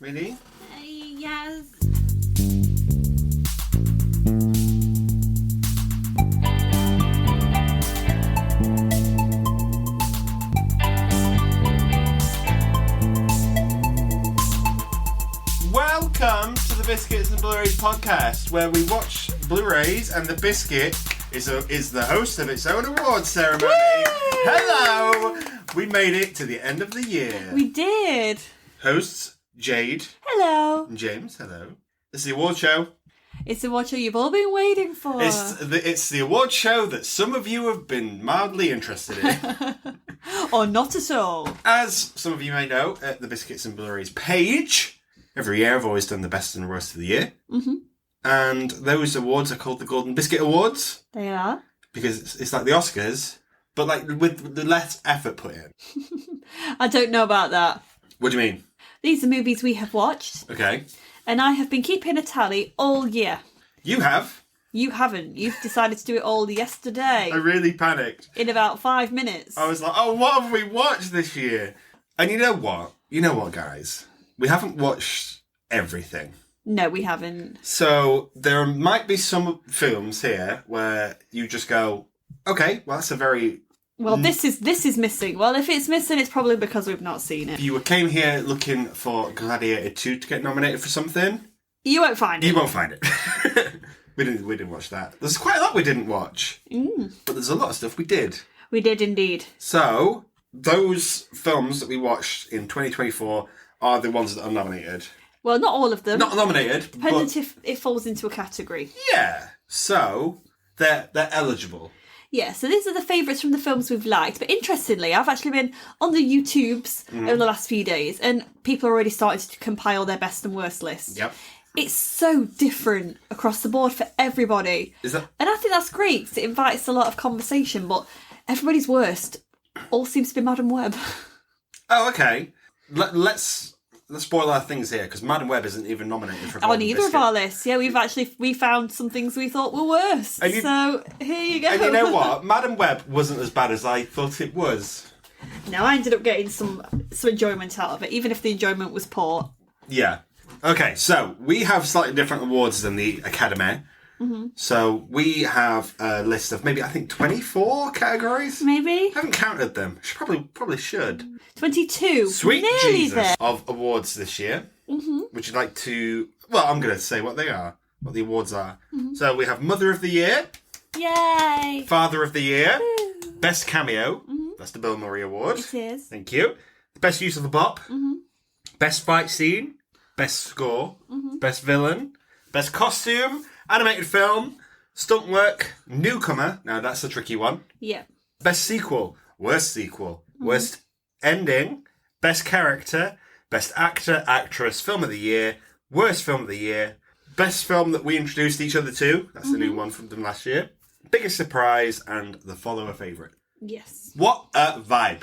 Really? Yes. Welcome to the Biscuits and Blurays podcast, where we watch Blu-rays and the Biscuit is the host of its own awards ceremony. Woo! Hello! We made it to the end of the year. We did. Hosts Jade Hello. and James, hello. This is the award show. It's the award show you've all been waiting for. It's the award show that some of you have been mildly interested in. Or not at all. As some of you may know, at the Biscuits and Blurays page, every year I've always done the best and worst of the year. Mm-hmm. And those awards are called the Golden Biscuit Awards. They are. Because it's like the Oscars, but like with the less effort put in. I don't know about that. What do you mean? These are movies we have watched. Okay. And I have been keeping a tally all year. You have? You haven't. You've decided to do it all yesterday. I really panicked. In about 5 minutes. I was like, oh, what have we watched this year? And you know what? You know what, guys? We haven't watched everything. No, we haven't. So there might be some films here where you just go, okay, well, that's a very... Well, this is missing. Well, if it's missing, it's probably because we've not seen it. If you came here looking for Gladiator 2 to get nominated for something... You won't find it. You won't find it. We didn't watch that. There's quite a lot we didn't watch. But there's a lot of stuff we did. We did indeed. So, those films that we watched in 2024 are the ones that are nominated. Well, not all of them. Not nominated, Dependent but... if it falls into a category. Yeah. So, they're eligible. Yeah, so these are the favourites from the films we've liked. But interestingly, I've actually been on the YouTubes over the last few days, and people are already starting to compile their best and worst lists. Yep. It's so different across the board for everybody. Is that... And I think that's great, 'cause it invites a lot of conversation, but everybody's worst all seems to be Madam Web. Oh, okay. Let's spoil our things here, because Madam Web isn't even nominated for On either of our lists. Yeah, we found some things we thought were worse. So here you go. And you know what? Madam Web wasn't as bad as I thought it was. No, I ended up getting some enjoyment out of it, even if the enjoyment was poor. Yeah. Okay, so we have slightly different awards than the Academy. Mm-hmm. So we have a list of maybe, I think, 24 categories? Maybe. I haven't counted them. Probably should. 22. Sweet Nearly Jesus there. of awards this year. Mm-hmm. Would you like to... Well, I'm going to say what they are, what the awards are. Mm-hmm. So we have Mother of the Year. Yay. Father of the Year. Woo. Best Cameo. Mm-hmm. That's the Bill Murray Award. It is. Thank you. Best Use of a Bop. Mm-hmm. Best Fight Scene. Best Score. Mm-hmm. Best Villain. Best Costume. Animated Film. Stunt Work. Newcomer. Now, that's a tricky one. Yeah. Best Sequel. Worst Sequel. Mm-hmm. Worst Ending. Best Character. Best Actor, Actress. Film of the Year. Worst Film of the Year. Best Film that we introduced each other to. That's the new one from them last year. Biggest Surprise. And the Follower Favourite. Yes. What a vibe.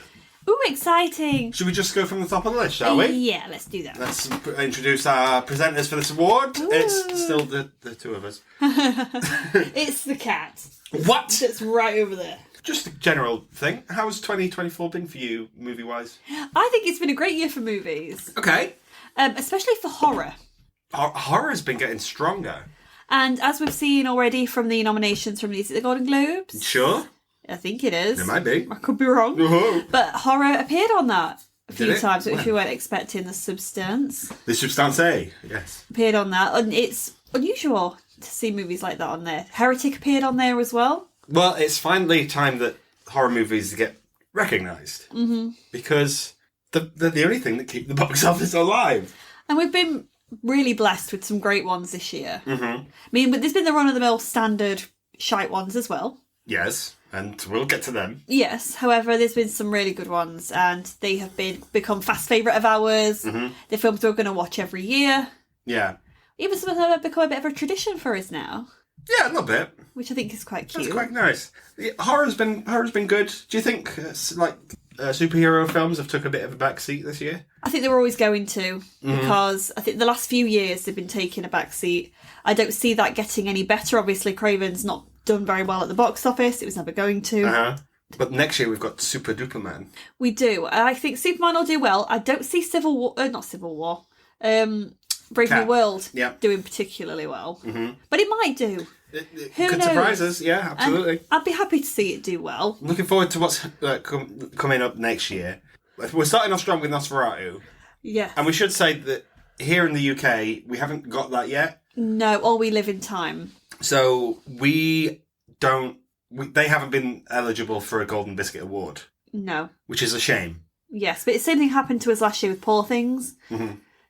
Ooh, exciting. Should we just go from the top of the list, shall we? Yeah, let's do that. Let's introduce our presenters for this award. Ooh. It's still the two of us. It's the cat. What? That's right over there. Just a general thing. How's 2024 been for you, movie-wise? I think it's been a great year for movies. Okay. Especially for horror. Horror's been getting stronger. And as we've seen already from the nominations from the Golden Globes. Sure. I think it is. It might be. I could be wrong. Uh-huh. But horror appeared on that a few Did it? times, which When? we weren't expecting. The Substance The Substance A, yes. appeared on that. And it's unusual to see movies like that on there. Heretic appeared on there as well. Well, it's finally time that horror movies get recognised. Mm-hmm. Because they're the only thing that keep the box office alive. And we've been really blessed with some great ones this year. Mm-hmm. I mean, but there's been the run-of-the-mill standard shite ones as well. Yes, and we'll get to them. Yes, however, there's been some really good ones, and they have become fast favourite of ours. Mm-hmm. The films we're going to watch every year. Yeah. Even some of them have become a bit of a tradition for us now. Yeah, a little bit. Which I think is quite cute. That's quite nice. Yeah, horror's been good. Do you think superhero films have took a bit of a back seat this year? I think they were always going to, because I think the last few years they've been taking a back seat. I don't see that getting any better. Obviously, Craven's not done very well at the box office. It was never going to. Uh-huh. But next year we've got Super Duper Man. We do. I think Superman will do well. I don't see Brave New Cat. World Yeah. doing particularly well. But it might do. It Who could knows? surprise us, yeah, absolutely. I'd be happy to see it do well. Looking forward to what's coming up next year. We're starting off strong with Nosferatu, Yes. and we should say that here in the UK, we haven't got that yet. No, or we live in time. So they haven't been eligible for a Golden Biscuit Award, No. which is a shame. Yes, but the same thing happened to us last year with Poor Things.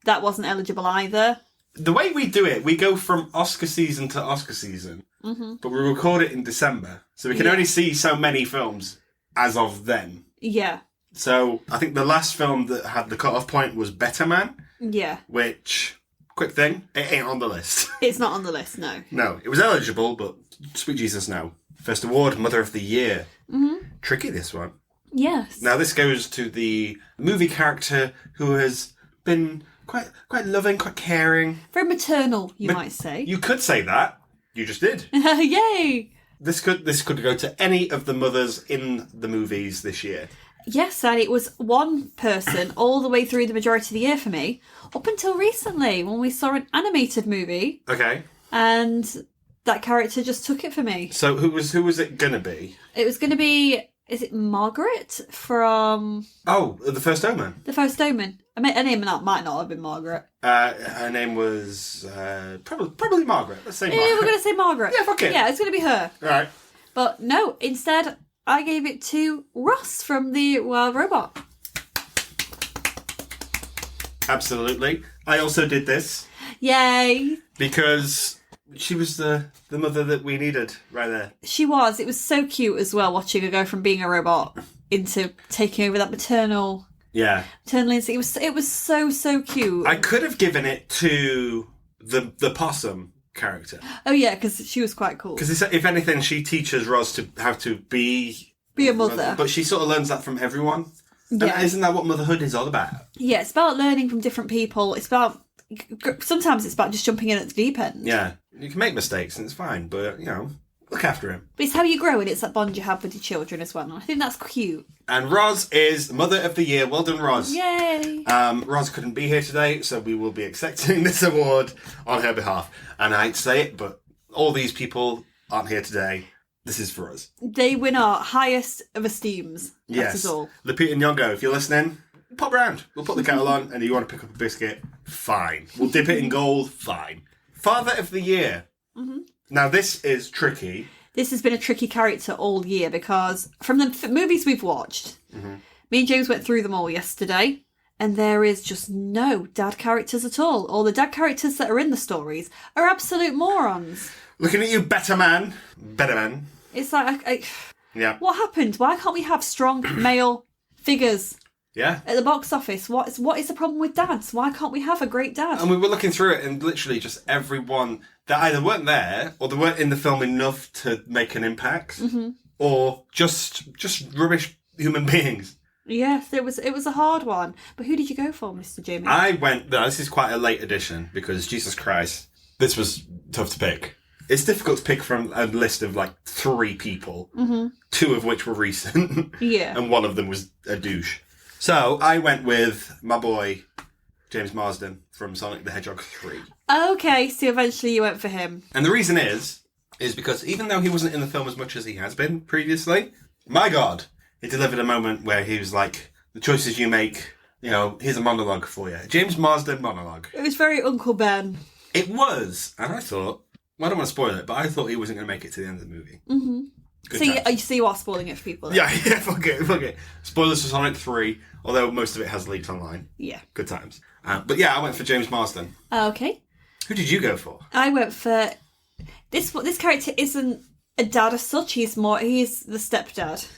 That wasn't eligible either. The way we do it, we go from Oscar season to Oscar season, but we record it in December, so we can only see so many films as of then. Yeah. So I think the last film that had the cut-off point was Better Man, Yeah. which, quick thing, it ain't on the list. It's not on the list, no. No, it was eligible, but sweet Jesus, no. First award, Mother of the Year. Tricky, this one. Yes. Now, this goes to the movie character who has been quite loving, quite caring. Very maternal, you might say. You could say that. You just did. Yay! This could go to any of the mothers in the movies this year. Yes, and it was one person all the way through the majority of the year for me, up until recently when we saw an animated movie, Okay. and that character just took it for me. So who was it gonna be? It was going to be, is it Margaret from Oh, The First Omen. The First Omen? I mean, her name might not have been Margaret. Her name was probably Margaret. Let's say Yeah, Margaret. we're going to say Margaret. Yeah, fuck it. Yeah, it's going to be her. All right. But no, instead, I gave it to Ross from the Wild Robot. Absolutely. I also did this Yay! because she was the mother that we needed right there. She was. It was so cute as well, watching her go from being a robot into taking over that maternal Yeah. instinct. It was so cute. I could have given it to the possum character. Oh yeah, because she was quite cool. Because if anything, she teaches Roz how to be Be a mother. But she sort of learns that from everyone. Yeah. And isn't that what motherhood is all about? Yeah, it's about learning from different people. It's about, sometimes it's about just jumping in at the deep end. Yeah. You can make mistakes and it's fine, but, look after him. But it's how you grow, and it's that bond you have with your children as well. And I think that's cute. And Roz is Mother of the Year. Well done, Roz. Yay! Roz couldn't be here today, so we will be accepting this award on her behalf. And I hate to say it, but all these people aren't here today. This is for us. They win our highest of esteems. Yes. That's us all. Lupita Nyong'o, if you're listening, pop round. We'll put the kettle on, and if you want to pick up a biscuit, fine. We'll dip it in gold, fine. Father of the Year. Now, this is tricky. This has been a tricky character all year because from the movies we've watched, me and James went through them all yesterday, and there is just no dad characters at all. All the dad characters that are in the stories are absolute morons. Looking at you, Better Man. Better Man. It's like, Yeah. what happened? Why can't we have strong male figures Yeah. at the box office? What is the problem with dads? Why can't we have a great dad? And we were looking through it, and literally just everyone that either weren't there or they weren't in the film enough to make an impact, or just rubbish human beings. Yes, it was a hard one. But who did you go for, Mr. Jamie? I went. No, this is quite a late edition because Jesus Christ, this was tough to pick. It's difficult to pick from a list of like 3 people, 2 of which were recent, Yeah. and one of them was a douche. So I went with my boy James Marsden from Sonic the Hedgehog 3. Okay, so eventually you went for him. And the reason is because even though he wasn't in the film as much as he has been previously, my God, he delivered a moment where he was like, the choices you make, here's a monologue for you. James Marsden monologue. It was very Uncle Ben. It was. And I thought, well, I don't want to spoil it, but I thought he wasn't going to make it to the end of the movie. Mm-hmm. So you are spoiling it for people then? Yeah, fuck it. Spoilers for Sonic 3, although most of it has leaked online. Yeah. Good times. But yeah, I went for James Marsden. Okay. Who did you go for? I went for... This character isn't a dad as such, he's the stepdad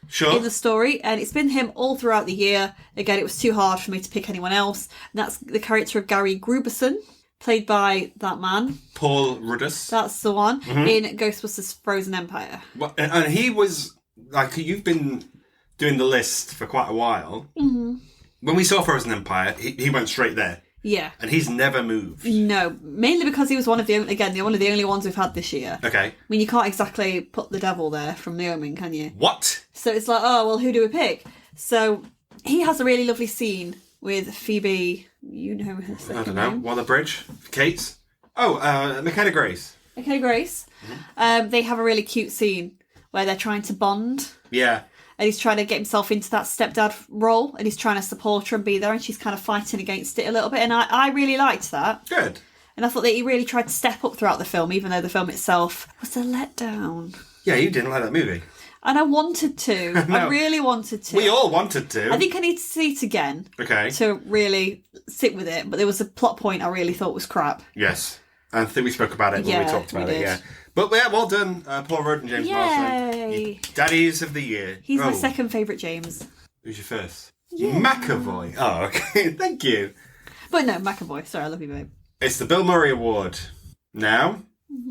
Sure. in the story, and it's been him all throughout the year. Again, it was too hard for me to pick anyone else. And that's the character of Gary Gruberson, played by that man. Paul Ruddus. That's the one, in Ghostbusters Frozen Empire. Well, and he was, like, you've been doing the list for quite a while. Mm-hmm. When we saw Frozen Empire, he went straight there. Yeah. And he's never moved. No, mainly because he was one of the only ones we've had this year. Okay. I mean, you can't exactly put the devil there from the Omen, can you? What? So it's like, oh, well, who do we pick? So he has a really lovely scene with Phoebe, you know her second I don't know. name. Waller-Bridge? Kate? Oh, McKenna Grace. Okay, Grace. They have a really cute scene where they're trying to bond. Yeah. And he's trying to get himself into that stepdad role, and he's trying to support her and be there, and she's kind of fighting against it a little bit. And I really liked that. Good. And I thought that he really tried to step up throughout the film, even though the film itself was a letdown. Yeah, you didn't like that movie. And I wanted to. No. I really wanted to. We all wanted to. I think I need to see it again. Okay. To really sit with it. But there was a plot point I really thought was crap. Yes. I think we spoke about it when we talked about it, yeah. But yeah, well done, Paul Rudd and James Marsden. Yay! Daddies of the year. He's my second favourite James. Who's your first? Yeah. McAvoy. Oh, okay. Thank you. But no, McAvoy. Sorry, I love you, babe. It's the Bill Murray Award. Now,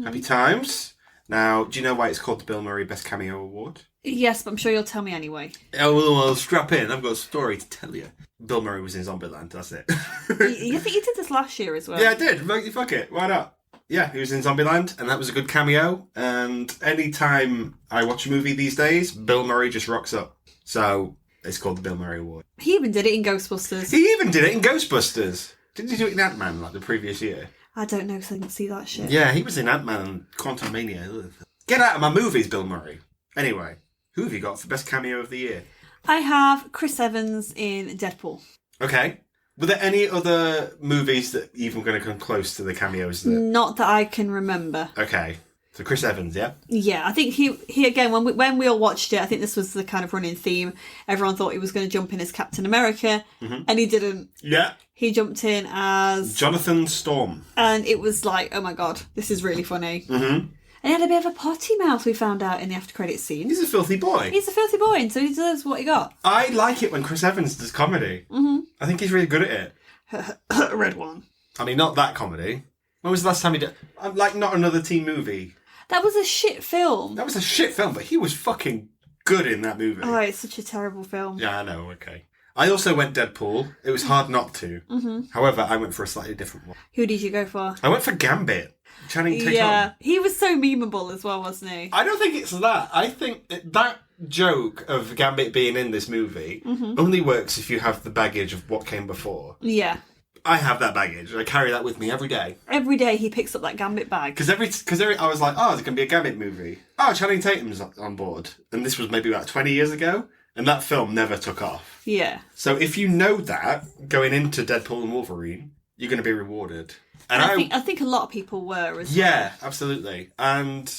happy times. Now, do you know why it's called the Bill Murray Best Cameo Award? Yes, but I'm sure you'll tell me anyway. Oh, well, strap in. I've got a story to tell you. Bill Murray was in Zombieland, that's it. You think you did this last year as well? Yeah, I did. Fuck it. Why not? Yeah, he was in Zombieland, and that was a good cameo. And any time I watch a movie these days, Bill Murray just rocks up. So it's called the Bill Murray Award. He even did it in Ghostbusters. He even did it in Ghostbusters. Didn't he do it in Ant-Man like the previous year? I don't know because I didn't see that shit. Yeah, he was in Ant-Man and Quantum Mania. Ugh. Get out of my movies, Bill Murray. Anyway, who have you got for best cameo of the year? I have Chris Evans in Deadpool. Okay. Were there any other movies that even going to come close to the cameos? Not that I can remember. Okay. So Chris Evans, yeah? Yeah, I think he again, when we all watched it, I think this was the kind of running theme. Everyone thought he was going to jump in as Captain America, and he didn't. Yeah. He jumped in as Jonathan Storm. And it was like, oh my god, this is really funny. Mm-hmm. And he had a bit of a potty mouth, we found out in the after credits scene. He's a filthy boy. He's a filthy boy, and so he deserves what he got. I like it when Chris Evans does comedy. Mm-hmm. I think he's really good at it. Red one. I mean, not that comedy. When was the last time he did... Like, not another teen movie. That was a shit film. That was a shit film, but he was fucking good in that movie. Oh, it's such a terrible film. Yeah, I know, okay. I also went Deadpool. It was hard not to. Mm-hmm. However, I went for a slightly different one. Who did you go for? I went for Gambit. Channing Tatum. Yeah, he was so memeable as well, wasn't he? I don't think it's that. I think that joke of Gambit being in this movie only works if you have the baggage of what came before. Yeah. I have that baggage. I carry that with me every day. Every day he picks up that Gambit bag. Because I was like, oh, there's going to be a Gambit movie. Oh, Channing Tatum's on board. And this was maybe about 20 years ago. And that film never took off. Yeah. So if you know that, going into Deadpool and Wolverine, you're going to be rewarded. And I think a lot of people were as well. Yeah, absolutely. And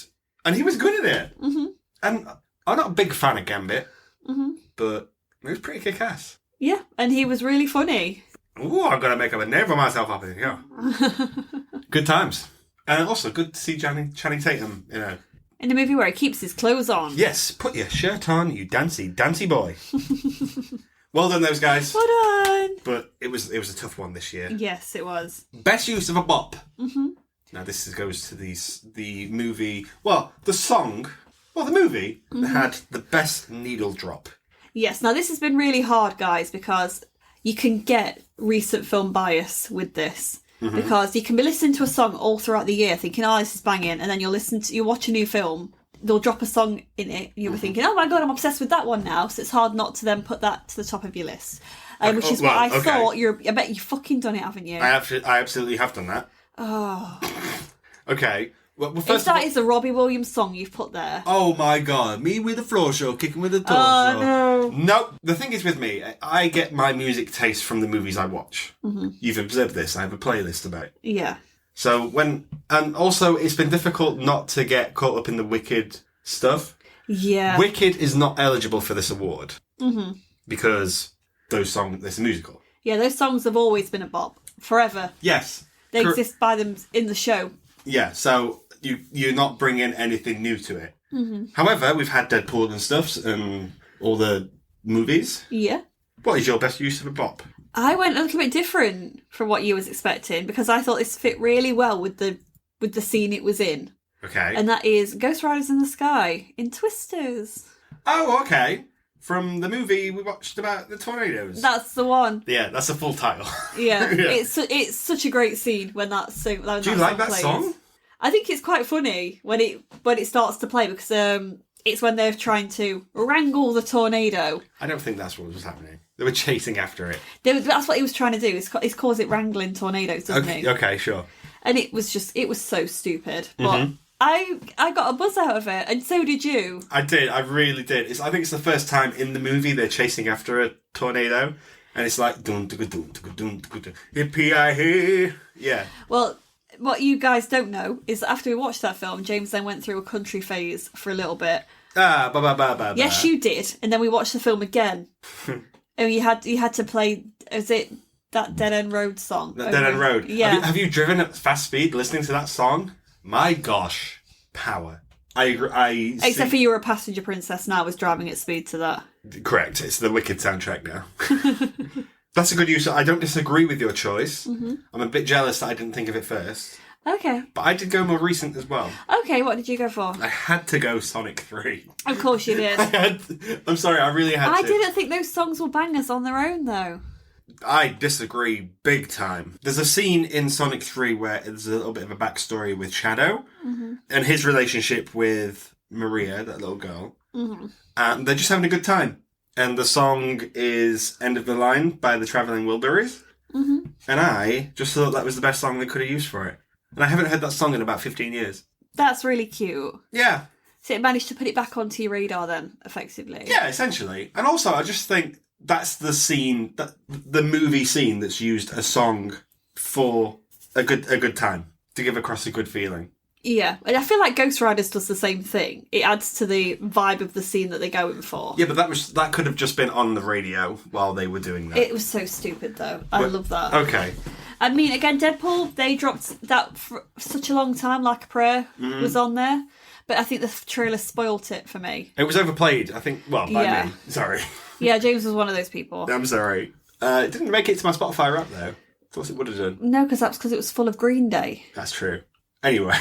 he was good at it. Mm-hmm. And I'm not a big fan of Gambit, but it was pretty kick-ass. Yeah, and he was really funny. Ooh, I'm going to make up a name for myself up in here. Good times. And also, good to see Channing Tatum, in a movie where he keeps his clothes on. Yes, put your shirt on, you dancy boy. Well done, those guys. Well done. But it was a tough one this year. Yes, it was. Best use of a bop. Mm-hmm. Now this goes to the movie. Well, the song. Well, the movie that had the best needle drop. Yes. Now this has been really hard, guys, because you can get recent film bias with this. Mm-hmm. Because you can be listening to a song all throughout the year thinking, oh, this is banging, and then you watch a new film, they'll drop a song in it, you'll be thinking, oh my god, I'm obsessed with that one now, so it's hard not to then put that to the top of your list. Which is what I thought. I bet you've fucking done it, haven't you? I absolutely have done that. Oh. Okay. Well, first if that is a Robbie Williams song you've put there. Oh my god, me with the floor show, kicking with the torso. Oh no. No, the thing is with me, I get my music taste from the movies I watch. Mm-hmm. You've observed this, I have a playlist about it. Yeah. So and also it's been difficult not to get caught up in the Wicked stuff. Yeah. Wicked is not eligible for this award. Mm-hmm. Because it's a musical. Yeah, those songs have always been a bop. Forever. Yes. They exist by them in the show. Yeah, so you're not bringing anything new to it. Mm-hmm. However, we've had Deadpool and stuff and all the movies. Yeah. What is your best use of a bop? I went a little bit different from what you was expecting because I thought this fit really well with the scene it was in. Okay. And that is Ghost Riders in the Sky in Twisters. Oh, okay. From the movie we watched about the tornadoes. That's the one. Yeah, that's a full title. Yeah. It's such a great scene when that song plays. Do you like that song? I think it's quite funny when it starts to play because it's when they're trying to wrangle the tornado. I don't think that's what was happening. They were chasing after it. That's what he was trying to do. He calls it wrangling tornadoes, doesn't he? Okay, sure. And it was so stupid. But I got a buzz out of it, and so did you. I did. I really did. I think it's the first time in the movie they're chasing after a tornado, and it's like dun dun dun dun dun dun yippee-yi-hey. Yeah. Well, what you guys don't know is that after we watched that film, James then went through a country phase for a little bit. Yes, you did, and then we watched the film again, and you had to play. Is it that Dead End Road song? Dead End Road. Yeah. Have you driven at fast speed listening to that song? My gosh, power. I agree. Except for you were a passenger princess, and I was driving at speed to that. Correct. It's the Wicked soundtrack now. That's a good use. I don't disagree with your choice. I'm a bit jealous that I didn't think of it first. Okay. But I did go more recent as well. Okay, what did you go for? I had to go Sonic 3. Of course you did. I'm sorry, I really had to. I didn't think those songs were bangers on their own, though. I disagree big time. There's a scene in Sonic 3 where there's a little bit of a backstory with Shadow and his relationship with Maria, that little girl. And they're just having a good time. And the song is End of the Line by the Travelling Wilburys. And I just thought that was the best song they could have used for it. And I haven't heard that song in about 15 years. That's really cute. Yeah. So it managed to put it back onto your radar then, effectively. Yeah, essentially. And also, I just think that's the scene, the movie scene that's used a song for a good time, to give across a good feeling. Yeah, and I feel like Ghost Riders does the same thing. It adds to the vibe of the scene that they're going for. Yeah, but that could have just been on the radio while they were doing that. It was so stupid, though. I love that. Okay. I mean, again, Deadpool, they dropped that for such a long time, Like a Prayer was on there. But I think the trailer spoilt it for me. It was overplayed, I think, by me. Sorry. Yeah, James was one of those people. I'm sorry. It didn't make it to my Spotify rap, though. Thought it would have done. No, because that's because it was full of Green Day. That's true. Anyway.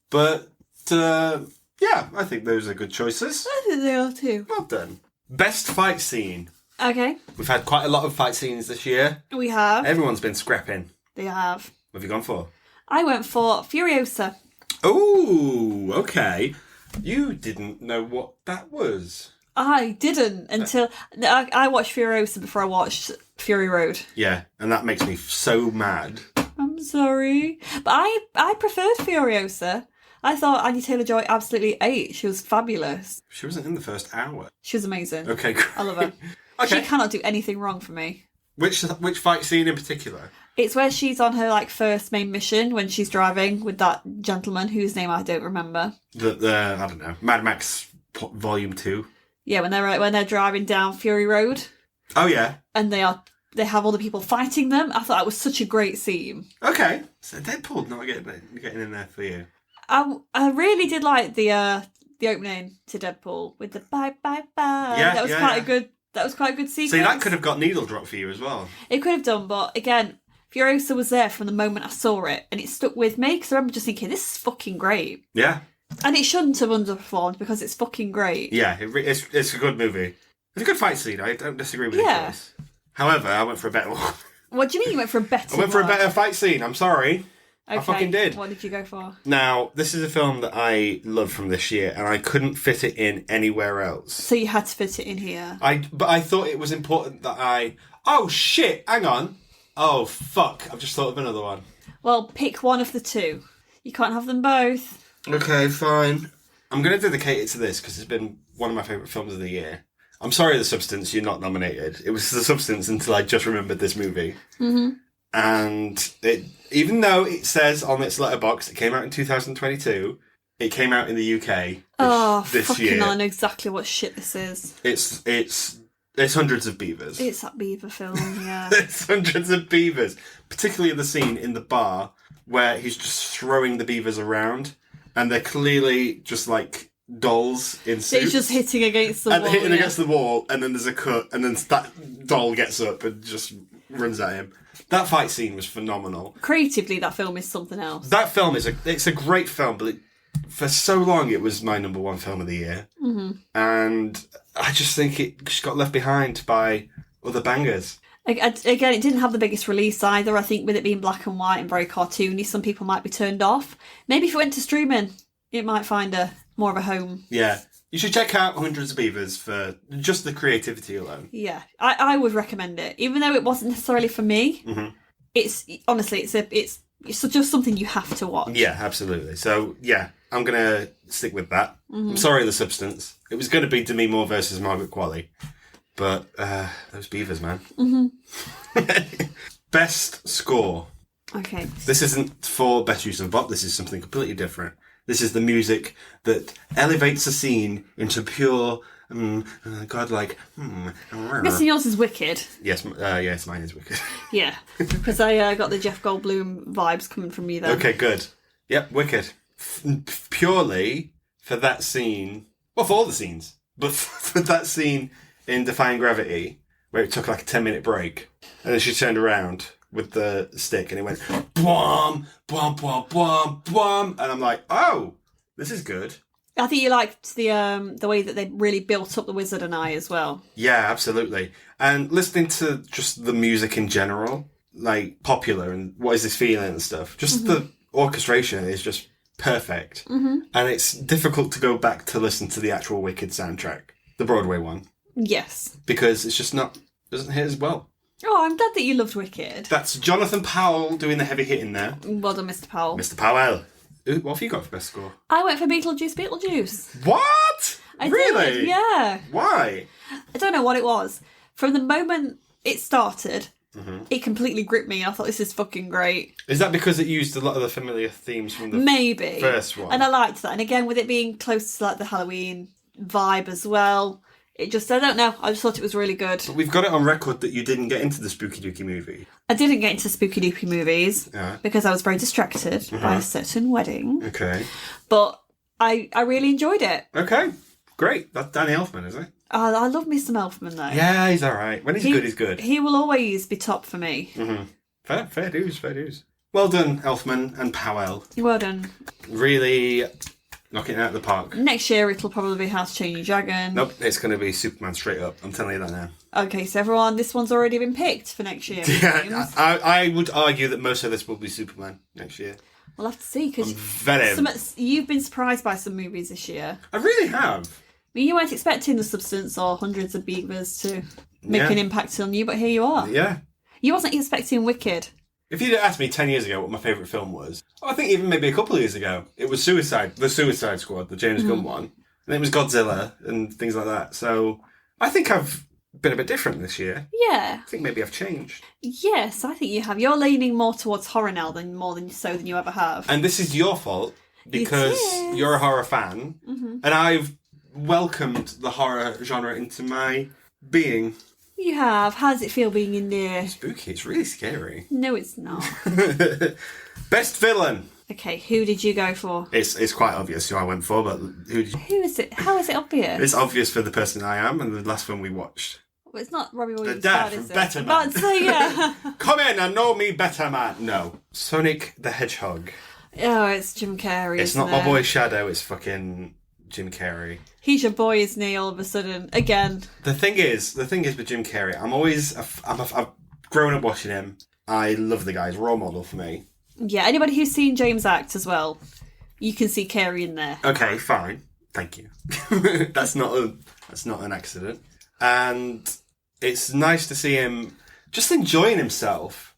But, yeah, I think those are good choices. I think they are too. Well done. Best fight scene. Okay. We've had quite a lot of fight scenes this year. We have. Everyone's been scrapping. They have. What have you gone for? I went for Furiosa. Oh, okay. You didn't know what that was. I didn't until I watched Furiosa before I watched Fury Road. Yeah, and that makes me so mad. I'm sorry. But I preferred Furiosa. I thought Anya Taylor-Joy absolutely ate. She was fabulous. She wasn't in the first hour. She was amazing. Okay, great. I love her. Okay. She cannot do anything wrong for me. Which fight scene in particular? It's where she's on her first main mission when she's driving with that gentleman whose name I don't remember. The I don't know, Mad Max Volume 2. Yeah, when they're driving down Fury Road. Oh yeah. And they have all the people fighting them. I thought that was such a great scene. Okay, so Deadpool not getting in there for you. I really did like the opening to Deadpool with the bye bye bye. Yeah, that was quite a good. That was quite a good sequence. See, that could have got needle drop for you as well. It could have done, but again, Furiosa was there from the moment I saw it, and it stuck with me because I remember just thinking, "This is fucking great." Yeah. And it shouldn't have underperformed because it's fucking great. Yeah, it's a good movie. It's a good fight scene. I don't disagree with your choice. However, I went for a better one. What do you mean you went for a better one? I went for a better fight scene. I'm sorry. Okay. I fucking did. What did you go for? Now, this is a film that I love from this year, and I couldn't fit it in anywhere else. So you had to fit it in here. But I thought it was important that Oh shit! Hang on. Oh fuck! I've just thought of another one. Well, pick one of the two. You can't have them both. Okay, fine. I'm going to dedicate it to this because it's been one of my favourite films of the year. I'm sorry, The Substance, you're not nominated. It was The Substance until I just remembered this movie. Mm-hmm. And even though it says on its letterbox it came out in 2022, it came out in the UK this year. I know exactly what shit this is. It's hundreds of beavers. It's that beaver film, yeah. It's hundreds of beavers. Particularly the scene in the bar where he's just throwing the beavers around, and they're clearly just like dolls in suits. It's just hitting against the wall. Hitting against the wall, and then there's a cut, and then that doll gets up and just runs at him. That fight scene was phenomenal. Creatively, that film is something else. That film it's a great film, but for so long it was my number one film of the year. Mm-hmm. And I just think it just got left behind by other bangers. Again, it didn't have the biggest release either. I think with it being black and white and very cartoony, some people might be turned off. Maybe if it went to streaming, it might find more of a home. Yeah. You should check out Hundreds of Beavers for just the creativity alone. Yeah, I would recommend it, even though it wasn't necessarily for me. Mm-hmm. It's honestly, it's just something you have to watch. Yeah, absolutely. So yeah, I'm gonna stick with that. Mm-hmm. I'm sorry, the substance. It was going to be Demi Moore versus Margaret Qualley, but those beavers, man. Mm-hmm. Best score. Okay. This isn't for best use of bop. This is something completely different. This is the music that elevates a scene into pure, godlike. I'm guessing yours is Wicked. Yes, yes, mine is Wicked. Yeah, because I got the Jeff Goldblum vibes coming from you there. Okay, good. Yep, Wicked. Purely for that scene, well, for all the scenes, but for that scene in Defying Gravity, where it took like a 10-minute break, and then she turned around with the stick, and it went bwam, bwam, bwam, bwam, bwam, and I'm like, oh, this is good. I think you liked the way that they really built up the Wizard and I as well. Yeah, absolutely. And listening to just the music in general, like Popular and What Is This Feeling and stuff, just the orchestration is just perfect. Mm-hmm. And it's difficult to go back to listen to the actual Wicked soundtrack, the Broadway one. Yes. Because it's just doesn't hit as well. Oh, I'm glad that you loved Wicked. That's Jonathan Powell doing the heavy hitting there. Well done, Mr. Powell. Mr. Powell. What have you got for best score? I went for Beetlejuice. What? I Really? did, yeah. Why? I don't know what it was. From the moment it started, it completely gripped me. I thought, this is fucking great. Is that because it used a lot of the familiar themes from the Maybe. first one? And I liked that. And again, with it being close to like the Halloween vibe as well, it just, I don't know, I just thought it was really good. But we've got it on record that you didn't get into the Spooky Dooky movie. I didn't get into Spooky Doopy movies because I was very distracted by a certain wedding. Okay. But I really enjoyed it. Okay. Great. That's Danny Elfman, isn't it? Oh, I love Mr. Melfman though. Yeah, he's all right. When he's good, he's good. He will always be top for me. Mm-hmm. Fair dues, fair dues. Well done, Elfman and Powell. Well done. Really knocking it out of the park. Next year it'll probably be House Changing Dragon. Nope, it's going to be Superman straight up. I'm telling you that now. Okay, so everyone, this one's already been picked for next year. Yeah, I would argue that most of this will be Superman next year. We'll have to see, because you've been surprised by some movies this year. I really have. I mean, you weren't expecting The Substance or Hundreds of Beavers to make an impact on you, but here you are. Yeah. You wasn't expecting Wicked. If you'd asked me 10 years ago what my favourite film was, I think even maybe a couple of years ago, it was The Suicide Squad, the James Gunn one. And it was Godzilla and things like that. So I think I've been a bit different this year. Yeah. I think maybe I've changed. Yes, I think you have. You're leaning more towards horror now than you ever have. And this is your fault because you're a horror fan. Mm-hmm. And I've welcomed the horror genre into my being. You have. How does it feel being in there? Spooky. It's really scary. No, it's not. Best villain. Okay, who did you go for? It's quite obvious who I went for, but who is it? How is it obvious? It's obvious for the person I am and the last film we watched. Well, it's not Robbie Williams. The dad from Better Man. But so yeah. Come in and know me, Better Man. No. Sonic the Hedgehog. Oh, it's Jim Carrey. It's not my boy Shadow. It's fucking Jim Carrey. He's your boy, isn't he? All of a sudden, again. The thing is with Jim Carrey, I've grown up watching him. I love the guy. He's a role model for me. Yeah, anybody who's seen James act as well, you can see Carey in there. Okay, fine. Thank you. That's not an accident. And it's nice to see him just enjoying himself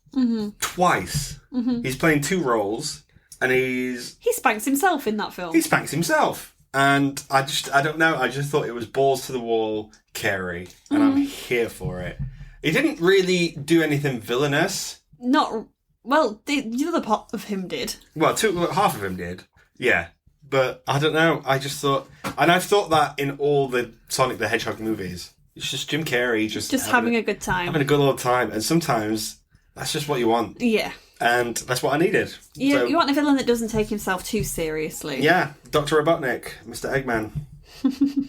twice. Mm-hmm. He's playing two roles, and he spanks himself in that film. He spanks himself. And I don't know, I just thought it was balls to the wall Carey, and I'm here for it. He didn't really do anything villainous. Well, the other part of him did. Well, half of him did. Yeah. But I don't know. I just thought... And I've thought that in all the Sonic the Hedgehog movies. It's just Jim Carrey just having a good time. Having a good old time. And sometimes that's just what you want. Yeah. And that's what I needed. Yeah, so, you want a villain that doesn't take himself too seriously. Yeah. Dr. Robotnik. Mr. Eggman.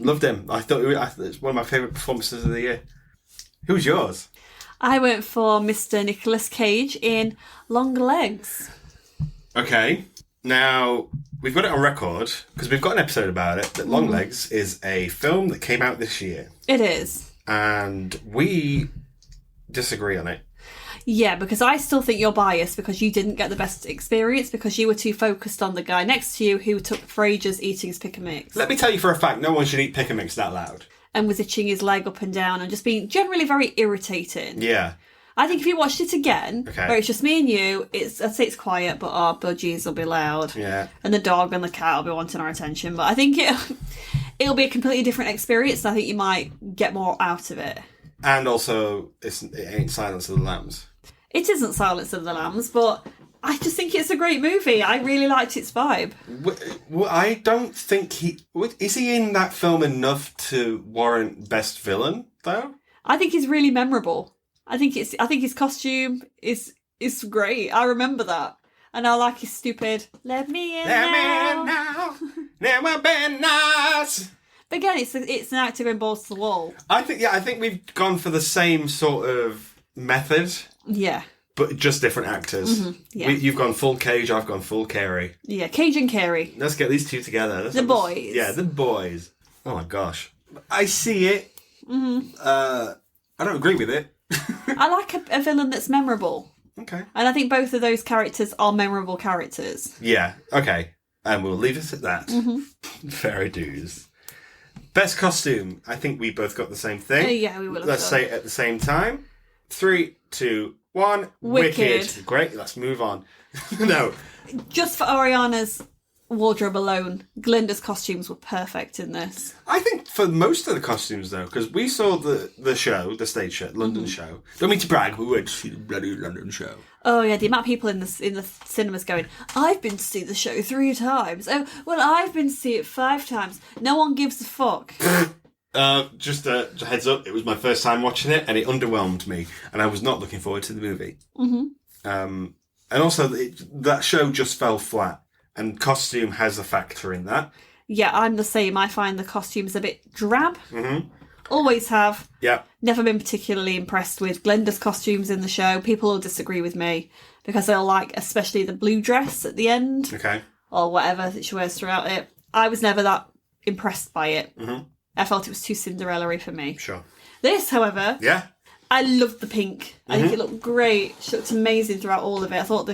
Loved him. I thought it's one of my favourite performances of the year. Who's yours? I went for Mr. Nicolas Cage in Long Legs. Okay. Now, we've got it on record, because we've got an episode about it, that Long Legs is a film that came out this year. It is. And we disagree on it. Yeah, because I still think you're biased because you didn't get the best experience because you were too focused on the guy next to you who took for ages eating his pick and mix. Let me tell you for a fact, no one should eat pick and mix that loud. And was itching his leg up and down and just being generally very irritating. Yeah. I think if you watched it again, Okay. where it's just me and you, I'd say it's quiet, but our budgies will be loud. Yeah. And the dog and the cat will be wanting our attention. But I think it'll be a completely different experience, and I think you might get more out of it. And also, it ain't Silence of the Lambs. It isn't Silence of the Lambs, but I just think it's a great movie. I really liked its vibe. Well, I don't think is he in that film enough to warrant best villain though? I think he's really memorable. I think his costume is great. I remember that, and I like his stupid "Let me in now." Never been nice. But again, it's an actor going balls to the wall. I think we've gone for the same sort of method. Yeah. But just different actors. Mm-hmm. Yeah. You've gone full Cage, I've gone full Carey. Yeah, Cage and Carey. Let's get these two together. The boys. Yeah, the boys. Oh my gosh. I see it. Mm-hmm. I don't agree with it. I like a villain that's memorable. Okay. And I think both of those characters are memorable characters. Yeah, okay. And we'll leave it at that. Mm-hmm. Fair dues. Best costume. I think we both got the same thing. Yeah, we will have Let's done. say it at the same time. 3, 2, 1. Wicked. Great, let's move on. No. Just for Ariana's wardrobe alone, Glinda's costumes were perfect in this. I think for most of the costumes, though, because we saw the show, the stage show, London show. Don't mean to brag, but we went to see the bloody London show. Oh yeah, the amount of people in the cinemas going, I've been to see the show 3 times. Oh, well, I've been to see it 5 times. No one gives a fuck. Just a heads up, it was my first time watching it, and it underwhelmed me, and I was not looking forward to the movie. Mm-hmm. And also, that show just fell flat, and costume has a factor in that. Yeah, I'm the same. I find the costumes a bit drab. Mm-hmm. Always have. Yeah. Never been particularly impressed with Glinda's costumes in the show. People will disagree with me because they'll like, especially the blue dress at the end. Okay. Or whatever that she wears throughout it. I was never that impressed by it. Mm-hmm. I felt it was too Cinderella-y for me. Sure. This, however, Yeah. I loved the pink. I think it looked great. She looked amazing throughout all of it. I thought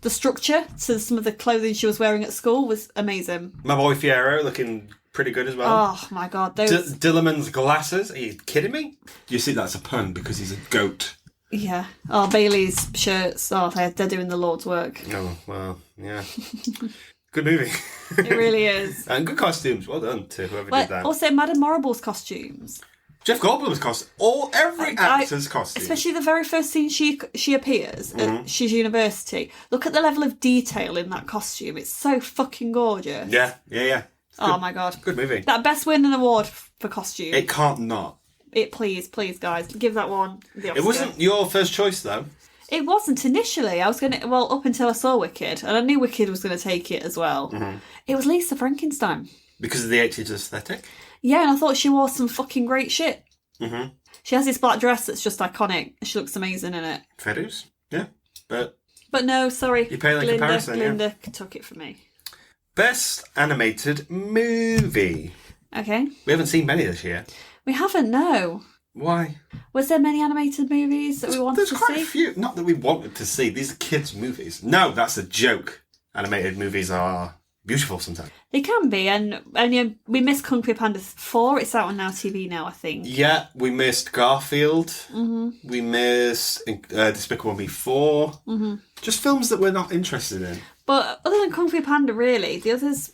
the structure to some of the clothing she was wearing at school was amazing. My boy Fiero looking pretty good as well. Oh my god, those... Dillerman's glasses? Are you kidding me? You see, that's a pun because he's a goat. Yeah. Oh, Bailey's shirts. Oh, they're doing the Lord's work. Oh, well, yeah. Good movie. It really is. And good costumes. Well done to whoever But did that. also, Madame Morrible's costumes. Jeff Goldblum's costume. Every actor's costume. Especially the very first scene she appears at Shiz University. Look at the level of detail in that costume. It's so fucking gorgeous. Yeah. Oh my god. Good movie. That best win an award for costume. It can't not. Please, guys, give that one the Oscar. It wasn't your first choice, though. It wasn't initially. I was going to... Well, up until I saw Wicked. And I knew Wicked was going to take it as well. Mm-hmm. It was Lisa Frankenstein. Because of the 80s aesthetic? Yeah, and I thought she wore some fucking great shit. Mm-hmm. She has this black dress that's just iconic. She looks amazing in it. Fair dues. Yeah. But no, sorry. You pay in comparison, Glinda took it for me. Best animated movie. Okay. We haven't seen many this year. We haven't, no. Why? Was there many animated movies that we wanted to see? There's quite a few. Not that we wanted to see. These are kids' movies. No, that's a joke. Animated movies are beautiful sometimes. They can be, and we missed Kung Fu Panda 4. It's out on Now TV now, I think. Yeah, we missed Garfield. Mm-hmm. We missed Despicable Me 4. Mm-hmm. Just films that we're not interested in. But other than Kung Fu Panda, really, the others...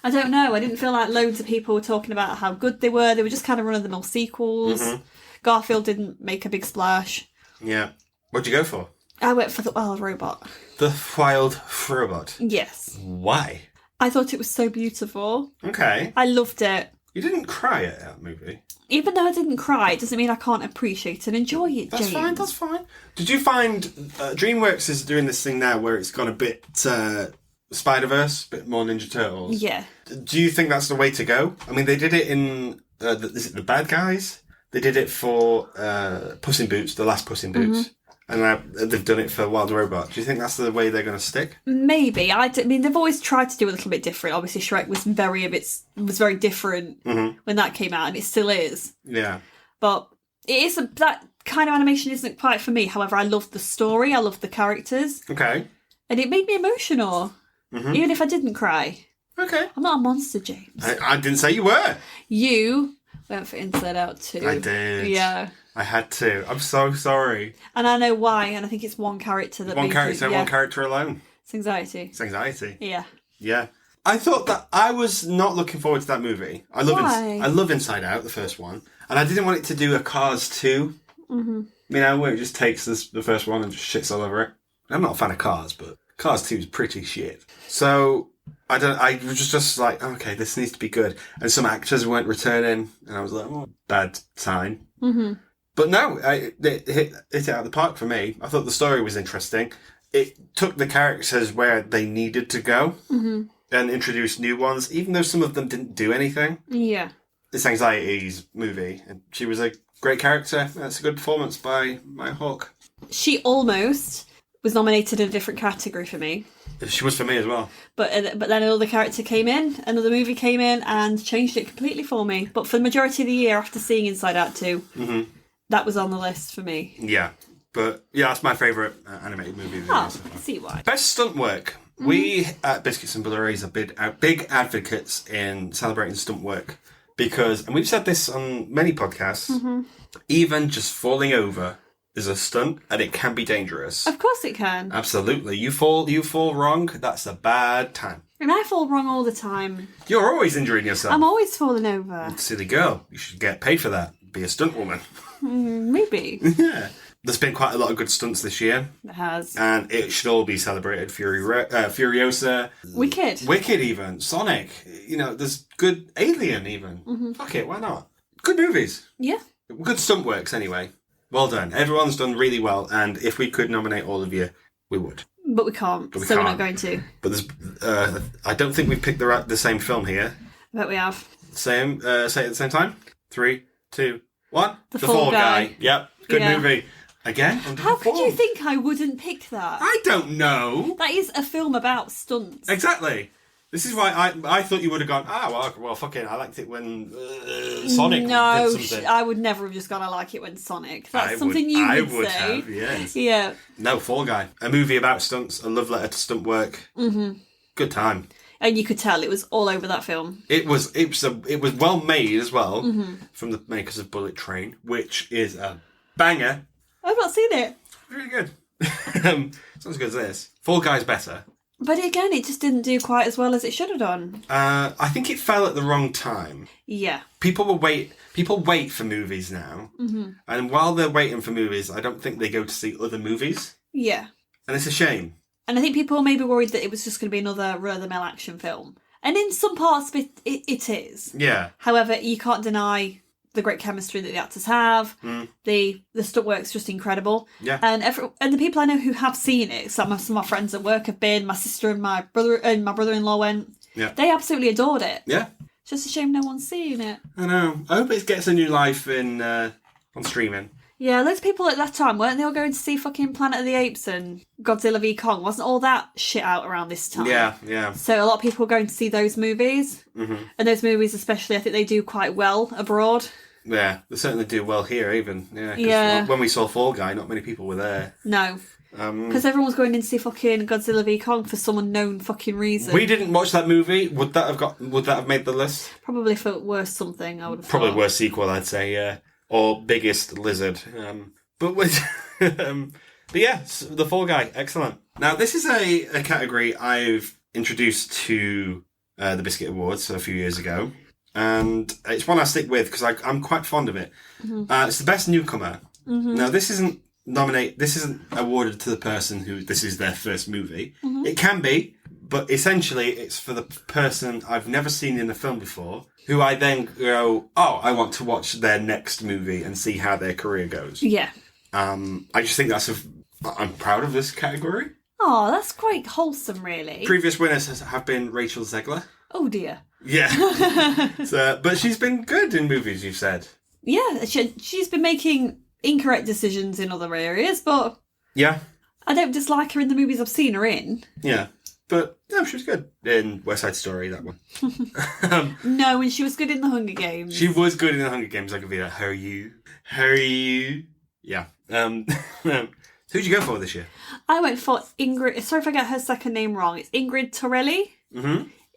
I don't know. I didn't feel like loads of people were talking about how good they were. They were just kind of run-of-the-mill sequels. Mm-hmm. Garfield didn't make a big splash. Yeah. What'd you go for? I went for The Wild Robot. The Wild Robot? Yes. Why? I thought it was so beautiful. Okay. I loved it. You didn't cry at that movie? Even though I didn't cry, it doesn't mean I can't appreciate and enjoy it, That's James. That's fine. Did you find... DreamWorks is doing this thing now where it's gone a bit... Spider-Verse, a bit more Ninja Turtles. Yeah. Do you think that's the way to go? I mean, they did it in... is it The Bad Guys? They did it for Puss in Boots, the last Puss in Boots. Mm-hmm. And they've done it for Wild Robot. Do you think that's the way they're going to stick? Maybe. I mean, they've always tried to do a little bit different. Obviously, Shrek was very different when that came out, and it still is. Yeah. But that kind of animation isn't quite for me. However, I love the story. I love the characters. Okay. And it made me emotional. Even if I didn't cry. Okay. I'm not a monster, James. I didn't say you were. You went for Inside Out too. I did. Yeah. I had to. I'm so sorry. And I know why, and I think it's one character that One character alone. It's anxiety. It's anxiety. Yeah. Yeah. I thought that I was not looking forward to that movie. I love Inside Out, the first one. And I didn't want it to do a Cars 2. Mm-hmm. You know, where it just takes the first one and just shits all over it. I'm not a fan of Cars, but Cars 2 is pretty shit. So I was just like, okay, this needs to be good. And some actors weren't returning, and I was like, oh, bad sign. Mm-hmm. But no, it hit it out of the park for me. I thought the story was interesting. It took the characters where they needed to go and introduced new ones, even though some of them didn't do anything. Yeah. It's Anxiety's movie, and she was a great character. That's a good performance by my Hawk. She almost was nominated in a different category for me. She was for me as well. But then another character came in, another movie came in and changed it completely for me. But for the majority of the year after seeing Inside Out 2, that was on the list for me. Yeah. But yeah, that's my favourite animated movie of the year so far. I see why. Best stunt work. We at Biscuits and Blurays are big advocates in celebrating stunt work. Because, and we've said this on many podcasts, even just falling over is a stunt, and it can be dangerous. Of course it can. Absolutely. You fall wrong, that's a bad time. And I fall wrong all the time. You're always injuring yourself. I'm always falling over. Silly girl. You should get paid for that. Be a stunt woman. Maybe. Yeah. There's been quite a lot of good stunts this year. It has. And it should all be celebrated. Furiosa. Wicked even. Sonic. You know, there's good Alien even. Fuck it, why not? Good movies. Yeah. Good stunt works anyway. Well done. Everyone's done really well, and if we could nominate all of you, we would. But we can't, we're not going to. But there's, I don't think we've picked the same film here. I bet we have. Same, say it at the same time. 3, 2, 1. The Fall Guy. Yep, good movie. Again, how could you think I wouldn't pick that? I don't know. That is a film about stunts. Exactly. This is why I thought you would have gone, well, fucking, I liked it when Sonic did something. I would never have just gone, I like it when Sonic. That's something you would say. I would have, yes. Yeah. No, Fall Guy. A movie about stunts, a love letter to stunt work. Good time. And you could tell it was all over that film. It was well made as well, from the makers of Bullet Train, which is a banger. I've not seen it. Really good. It's not as good as this. Fall Guy's better. But again, it just didn't do quite as well as it should have done. I think it fell at the wrong time. Yeah. People wait for movies now. And while they're waiting for movies, I don't think they go to see other movies. Yeah. And it's a shame. And I think people may be worried that it was just going to be another run-of-the-mill action film. And in some parts of it is. Yeah. However, you can't deny the great chemistry that the actors have. The stunt work's just incredible. Yeah. And the people I know who have seen it, some of my friends at work have been, my sister and my brother-in-law went. Yeah. They absolutely adored it. Yeah. It's just a shame no one's seeing it. I know. I hope it gets a new life on streaming. Yeah, loads of people at that time, weren't they all going to see fucking Planet of the Apes and Godzilla v Kong? Wasn't all that shit out around this time? Yeah, yeah. So a lot of people were going to see those movies. And those movies especially, I think they do quite well abroad. Yeah, they certainly do well here even. Yeah, 'cause when we saw Fall Guy, not many people were there. No. Because everyone was going in to see fucking Godzilla v Kong for some unknown fucking reason. We didn't watch that movie. Would that have made the list? Probably for worse something, I would have Probably thought. worse sequel, I'd say, yeah. Or Biggest Lizard. But yeah, the Fall Guy, excellent. Now, this is a category I've introduced to the Biscuit Awards a few years ago. And it's one I stick with because I'm quite fond of it. It's the best newcomer. Now, this isn't awarded to the person who this is their first movie. It can be, but essentially it's for the person I've never seen in a film before, who I then go, oh, I want to watch their next movie and see how their career goes. Yeah. I just think I'm proud of this category. Oh, that's quite wholesome, really. Previous winners have been Rachel Zegler. Oh, dear. Yeah. But she's been good in movies, you've said. Yeah, she's been making incorrect decisions in other areas, but... Yeah. I don't dislike her in the movies I've seen her in. Yeah. But, no, she was good in West Side Story, that one. No, and she was good in The Hunger Games. She was good in The Hunger Games. I could be like, how are you? Harry. Yeah. Who'd you go for this year? I went for Ingrid. Sorry if I get her second name wrong. It's Ingrid Torelli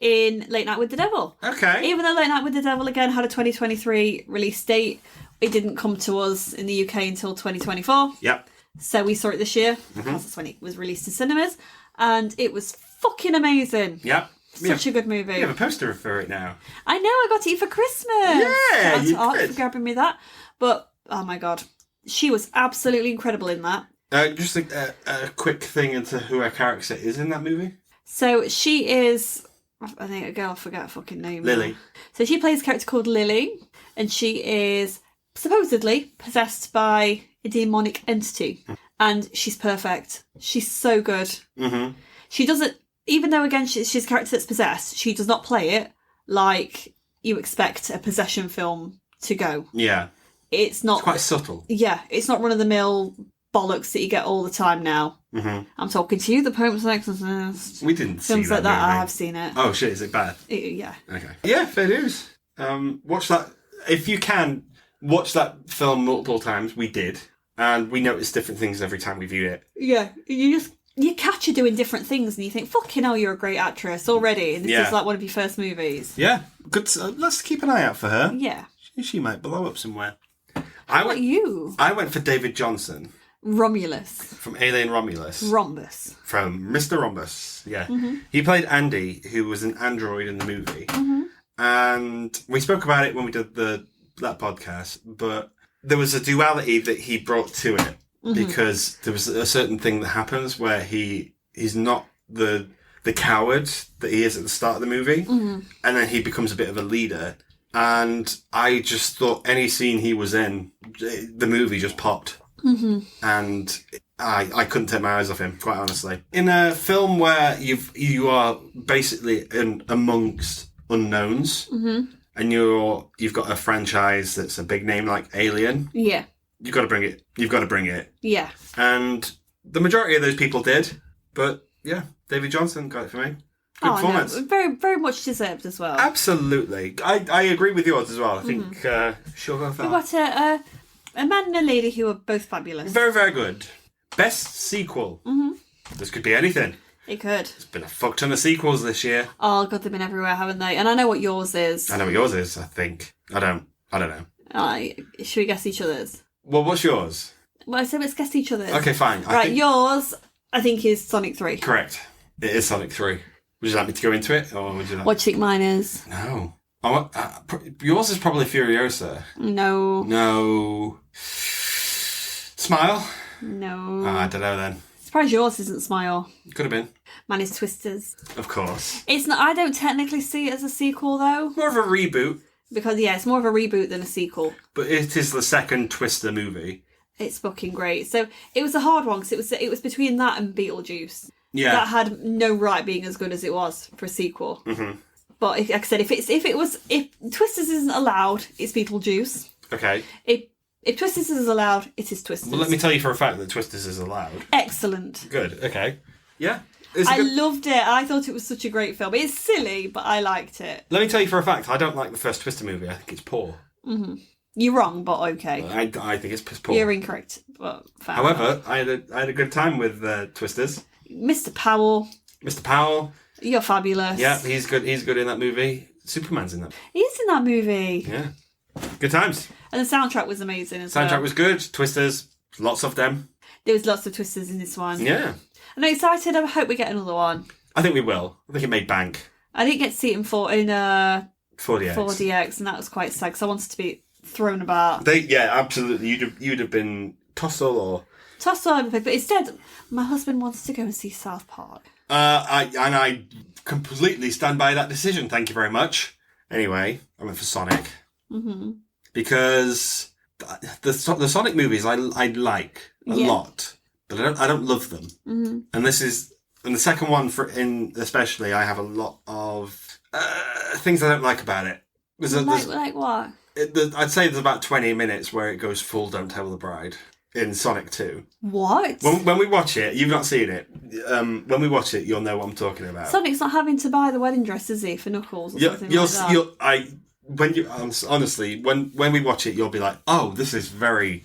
in Late Night with the Devil. Okay. Even though Late Night with the Devil again had a 2023 release date, it didn't come to us in the UK until 2024. Yep. So we saw it this year because that's when it was released in cinemas, and it was fucking amazing. Yep. Such a good movie. You have a poster for it now. I know, I got it for Christmas. Yeah, Shout you out to Art did. for grabbing me that. But, oh my God, she was absolutely incredible in that. Just a quick thing into who her character is in that movie. So she is, I think a girl, I forget her fucking name. Lily. Now. So she plays a character called Lily, and she is supposedly possessed by a demonic entity. And she's perfect. She's so good. Mm-hmm. She doesn't, even though again she's a character that's possessed, she does not play it like you expect a possession film to go. Yeah. It's not... It's quite subtle. Yeah, it's not run-of-the-mill bollocks that you get all the time now. Mm-hmm. I'm talking to you, The Pope's Exorcist. We didn't see films that like that. movie. I have seen it. Oh shit, is it bad? Yeah. Okay. Yeah, fair dues. Watch that if you can. Watch that film multiple times. We did, and we noticed different things every time we viewed it. Yeah, you catch her doing different things, and you think, "Fucking hell, you're a great actress already." And this is like one of your first movies. Yeah, good. Let's keep an eye out for her. Yeah, she might blow up somewhere. How about you? I went for David Johnson. Romulus. From Alien Romulus. Rhombus. From Mr. Rhombus, yeah. Mm-hmm. He played Andy, who was an android in the movie. Mm-hmm. And we spoke about it when we did that podcast, but there was a duality that he brought to it because there was a certain thing that happens where he's not the coward that he is at the start of the movie, and then he becomes a bit of a leader. And I just thought any scene he was in, the movie just popped. Mm-hmm. And I couldn't take my eyes off him, quite honestly. In a film where you are basically amongst unknowns, and you've got a franchise that's a big name like Alien. Yeah, you've got to bring it. You've got to bring it. Yeah, and the majority of those people did, but yeah, David Johnson got it for me. Good performance. No, very, very much deserved as well. Absolutely, I agree with yours as well. I think she'll go for that. We've got a man and a lady who are both fabulous. Very, very good. Best sequel. This could be anything. It could. There's been a fuck ton of sequels this year. Oh god, they've been everywhere, haven't they? And I know what yours is. I know what yours is, I think. I don't know. Should we guess each other's? Well, what's yours? Well, I said let's guess each other's. Okay, fine. Yours, I think, is Sonic 3. Correct. It is Sonic 3. Would you like me to go into it? Or would you like... What do you think mine is? No. Yours is probably Furiosa. No. Smile? No. I don't know then. Surprised yours isn't Smile. Could have been. Mine is Twisters. Of course. It's not. I don't technically see it as a sequel though. More of a reboot. Because it's more of a reboot than a sequel. But it is the second Twister movie. It's fucking great. So it was a hard one because it was between that and Beetlejuice. Yeah. That had no right being as good as it was for a sequel. Mm-hmm. But like I said, if Twisters isn't allowed, it's Beetlejuice. Okay. If Twisters is allowed, it is Twisters. Well, let me tell you for a fact that Twisters is allowed. Excellent. Good. Okay. Yeah. I loved it. I thought it was such a great film. It's silly, but I liked it. Let me tell you for a fact, I don't like the first Twister movie. I think it's poor. Mm-hmm. You're wrong, but okay. I think it's poor. You're incorrect, but fair However, enough. I had a good time with Twisters. Mr. Powell. Mr. Powell. You're fabulous. Yeah, he's good. He's good in that movie. Superman's in that. He is in that movie. Yeah. Good times. And the soundtrack was amazing as well. Soundtrack was good. Twisters. Lots of them. There was lots of Twisters in this one. Yeah. I'm excited. I hope we get another one. I think we will. I think it made bank. I didn't get to see it in 4DX. 4DX, and that was quite sad because I wanted to be thrown about. Absolutely. You'd have been tossed all over, but instead, my husband wants to go and see South Park. I completely stand by that decision. Thank you very much. Anyway, I went for Sonic because the Sonic movies I like a lot, but I don't love them. Mm-hmm. And the second one especially, I have a lot of things I don't like about it. Like what? I'd say there's about 20 minutes where it goes full Don't Tell the Bride in Sonic 2. What? When we watch it, you've not seen it. When we watch it, you'll know what I'm talking about. Sonic's not having to buy the wedding dress, is he, for Knuckles or something like that? when you honestly, when we watch it, you'll be like, oh, this is very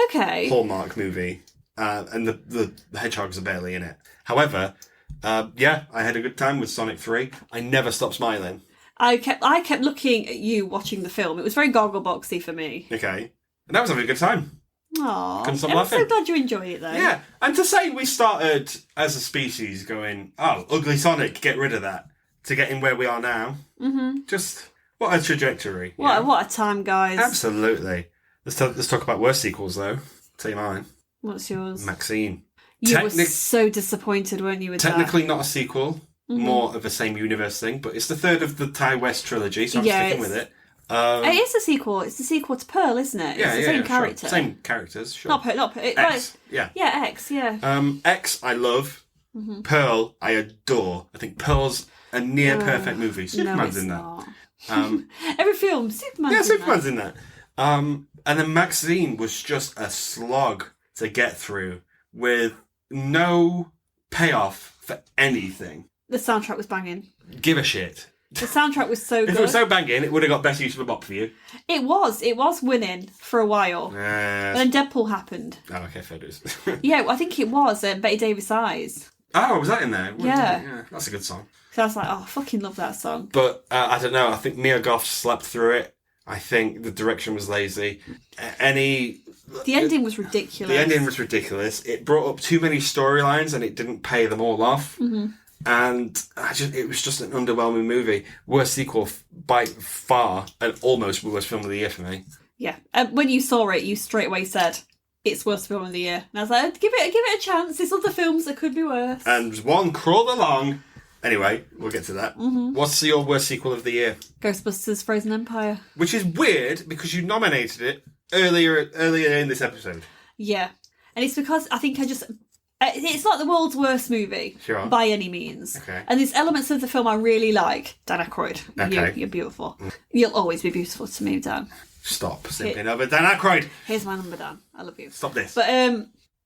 Okay. Hallmark movie, and the hedgehogs are barely in it. However, yeah, I had a good time with Sonic 3. I never stopped smiling. I kept looking at you watching the film. It was very goggleboxy for me. Okay, and I was having a good time. Aww. Couldn't stop I'm laughing. so glad you enjoy it, though. Yeah, and to say we started as a species going, oh, ugly Sonic, get rid of that, to getting where we are now. Mm-hmm. Just, what a trajectory. What a time, guys. Absolutely. Let's talk about worst sequels, though. Tell you mine. What's yours? Maxine. You were so disappointed, weren't you, with technically not a sequel, more of a same universe thing, but it's the third of the Ty West trilogy, so I'm sticking with it. It is a sequel. It's the sequel to Pearl, isn't it? It's the same character. Sure. Same characters, sure. Not Pearl. X, yeah. Yeah, X, yeah. X, I love. Mm-hmm. Pearl, I adore. I think Pearl's a near perfect movie. Superman's in that. Not. Every film, Superman's in that. And then Maxine was just a slog to get through with no payoff for anything. The soundtrack was banging. Give a shit. The soundtrack was so good. If it was so banging, it would have got best use of a bop for you. It was winning for a while. And then Deadpool happened. Oh, okay, fair dues. Yeah, I think it was Betty Davis' Eyes. Oh, was that in there? Yeah. That's a good song. So I was like, oh, I fucking love that song. But I don't know, I think Mia Goth slept through it. I think the direction was lazy. The ending was ridiculous. It brought up too many storylines and it didn't pay them all off. Mm-hmm. And it was just an underwhelming movie. Worst sequel by far, and almost worst film of the year for me. Yeah. When you saw it, you straight away said, it's worst film of the year. And I was like, give it a chance. There's other films that could be worse. And one crawled along. Anyway, we'll get to that. Mm-hmm. What's your worst sequel of the year? Ghostbusters Frozen Empire. Which is weird because you nominated it earlier in this episode. Yeah. And it's because I think it's not the world's worst movie by any means. Okay. And there's elements of the film I really like. Dan Aykroyd, okay. You're beautiful. You'll always be beautiful to me, Dan. Stop simping over Dan Aykroyd. Here's my number, Dan. I love you. Stop this. But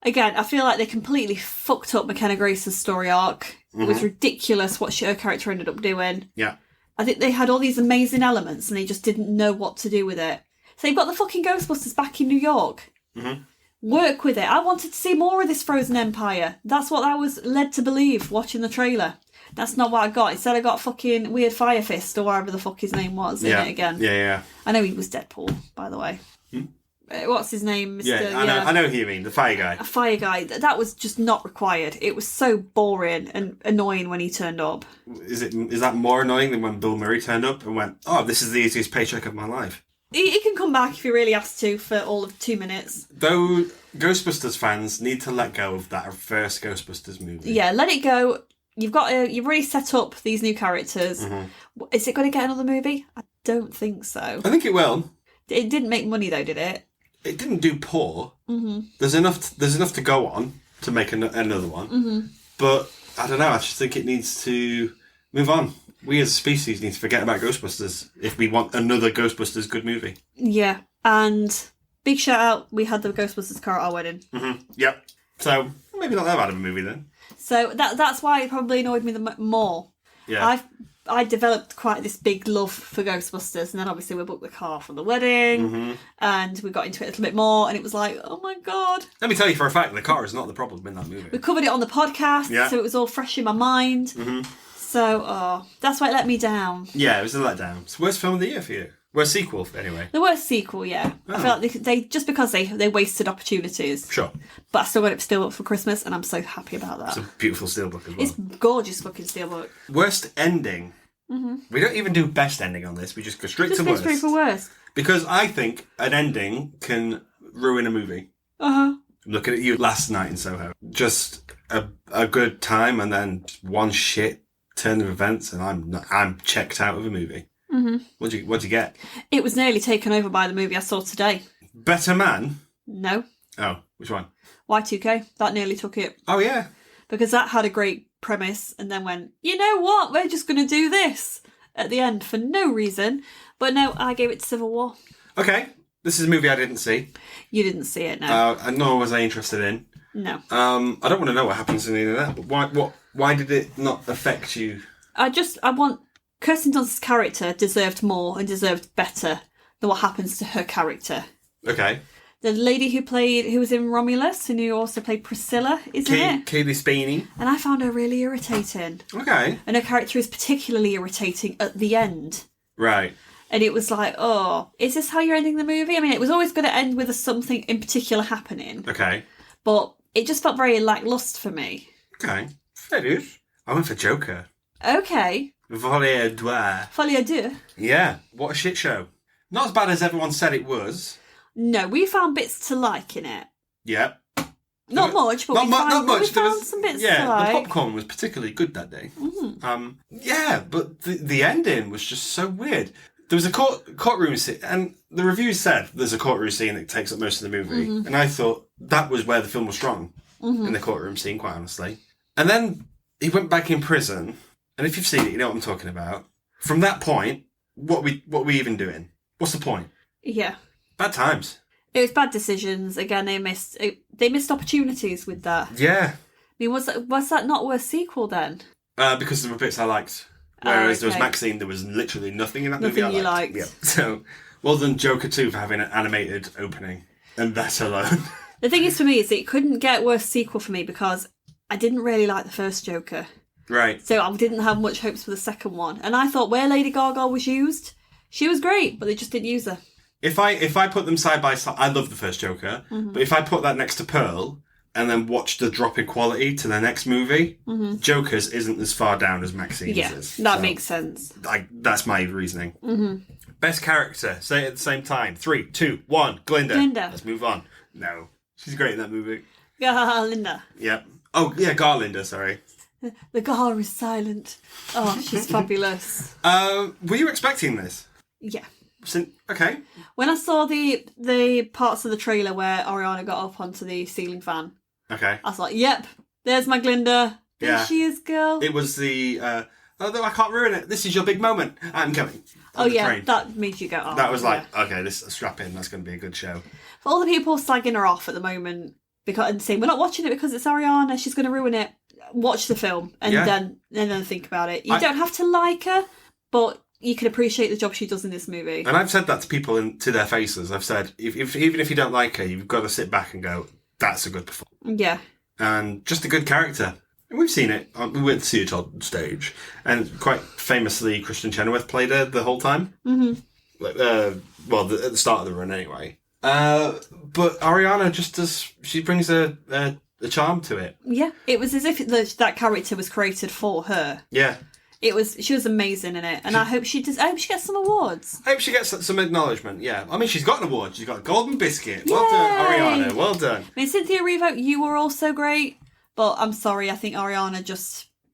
again, I feel like they completely fucked up McKenna Grace's story arc. Mm-hmm. It was ridiculous what her character ended up doing. Yeah. I think they had all these amazing elements and they just didn't know what to do with it. So you've got the fucking Ghostbusters back in New York. Mm-hmm. Work with it. I wanted to see more of this Frozen Empire. That's what I was led to believe watching the trailer. That's not what I got. Instead I got fucking Weird Fire Fist or whatever the fuck his name was in it again. Yeah. I know he was Deadpool, by the way. What's his name? Mr. I know who you mean. The fire guy. A fire guy. That was just not required. It was so boring and annoying when he turned up. Is that more annoying than when Bill Murray turned up and went, oh, this is the easiest paycheck of my life? He can come back if he really has to for all of 2 minutes. Though Ghostbusters fans need to let go of that first Ghostbusters movie. Yeah, let it go. You've already set up these new characters. Mm-hmm. Is it going to get another movie? I don't think so. I think it will. It didn't make money though, did it? It didn't do poor. Mm-hmm. There's enough to go on to make another one. Mm-hmm. But I don't know. I just think it needs to move on. We as a species need to forget about Ghostbusters if we want another Ghostbusters good movie. Yeah, and big shout out, we had the Ghostbusters car at our wedding. Mm-hmm. Yep. So maybe not that bad of a movie then. So that's why it probably annoyed me more. Yeah. I developed quite this big love for Ghostbusters, and then obviously we booked the car for the wedding, and we got into it a little bit more, and it was like, oh my god. Let me tell you for a fact, the car is not the problem in that movie. We covered it on the podcast, so it was all fresh in my mind. Mm-hmm. So, that's why it let me down. Yeah, it was a letdown. It's the worst film of the year for you. Worst sequel, anyway. The worst sequel, yeah. Oh. I feel like they just because they wasted opportunities. Sure. But I still got it Steelbook for Christmas, and I'm so happy about that. It's a beautiful Steelbook as well. It's gorgeous fucking Steelbook. Worst ending. Mm-hmm. We don't even do best ending on this. We just go straight to worst. Straight for worst. Because I think an ending can ruin a movie. Uh-huh. I'm looking at you last night in Soho. Just a good time, and then one shit turn of events, and I'm checked out of a movie. Mm-hmm. What'd you get? It was nearly taken over by the movie I saw today. Better Man? No. Oh, which one? Y2K. That nearly took it. Oh, yeah. Because that had a great premise and then went, you know what, we're just going to do this at the end for no reason. But no, I gave it to Civil War. Okay. This is a movie I didn't see. You didn't see it, no. And nor was I interested in. No. I don't want to know what happens in any of that, but why did it not affect you? I want Kirsten Dunst's character deserved more and deserved better than what happens to her character. Okay. The lady who was in Romulus and who also played Priscilla, isn't it? Kaylee Spaney. And I found her really irritating. Okay. And her character is particularly irritating at the end. Right. And it was like, oh, is this how you're ending the movie? I mean, it was always going to end with something in particular happening. Okay. But it just felt very lacklustre for me. Okay. Fair dues. I went for Joker. Okay. Volley Edouard. Folie à deux. Yeah. What a shit show. Not as bad as everyone said it was. No, we found bits to like in it. Yeah. Not much, but we found some bits to like. The popcorn was particularly good that day. Mm-hmm. But the ending was just so weird. There was a courtroom scene, and the reviews said there's a courtroom scene that takes up most of the movie, and I thought that was where the film was strong, in the courtroom scene, quite honestly. And then he went back in prison, and if you've seen it, you know what I'm talking about. From that point, what are we even doing? What's the point? Yeah. Bad times. It was bad decisions. Again, they missed opportunities with that. Yeah. I mean, was that not worth sequel then? Because there were bits I liked. Whereas there was okay. Maxine, there was literally nothing in that movie Nothing I you liked. Yeah. So, well done Joker 2 for having an animated opening. And that alone. The thing is for me is it couldn't get worse sequel for me because I didn't really like the first Joker. Right. So I didn't have much hopes for the second one. And I thought where Lady Gaga was used, she was great, but they just didn't use her. If I put them side by side, I love the first Joker, but if I put that next to Pearl and then watch the drop in quality to the next movie, Joker's isn't as far down as Maxine's is. That makes sense. That's my reasoning. Best character, say it at the same time. 3, 2, 1, Glinda. Let's move on. No. She's great in that movie. Garlinda. Yep. Oh, yeah, Garlinda, sorry. The Gar is silent. Oh, she's fabulous. Were you expecting this? Yeah. Okay. When I saw the parts of the trailer where Ariana got up onto the ceiling fan, Okay. I was like, yep, there's my Glinda. There she is, girl. It was the, although I can't ruin it, this is your big moment. I'm coming. Oh, yeah, train. That made you go, oh. That was like, okay, this strap in, that's going to be a good show. For all the people slagging her off at the moment and saying, we're not watching it because it's Ariana, she's going to ruin it, watch the film and then think about it. You don't have to like her, but you can appreciate the job she does in this movie. And I've said that to people to their faces. I've said, even if you don't like her, you've got to sit back and go, that's a good performance. Yeah. And just a good character. And we've seen it. We went to see it on stage. And quite famously, Kristen Chenoweth played her the whole time. Mm-hmm. At the start of the run anyway. But Ariana she brings a charm to it. Yeah. It was as if that character was created for her. Yeah. She was amazing in it, and I hope she gets some awards. I hope she gets some acknowledgement, yeah. I mean, she's got an award. She's got a Golden Biscuit. Well done, Ariana. Well done. I mean, Cynthia Erivo, you were also great, but I'm sorry, I think Ariana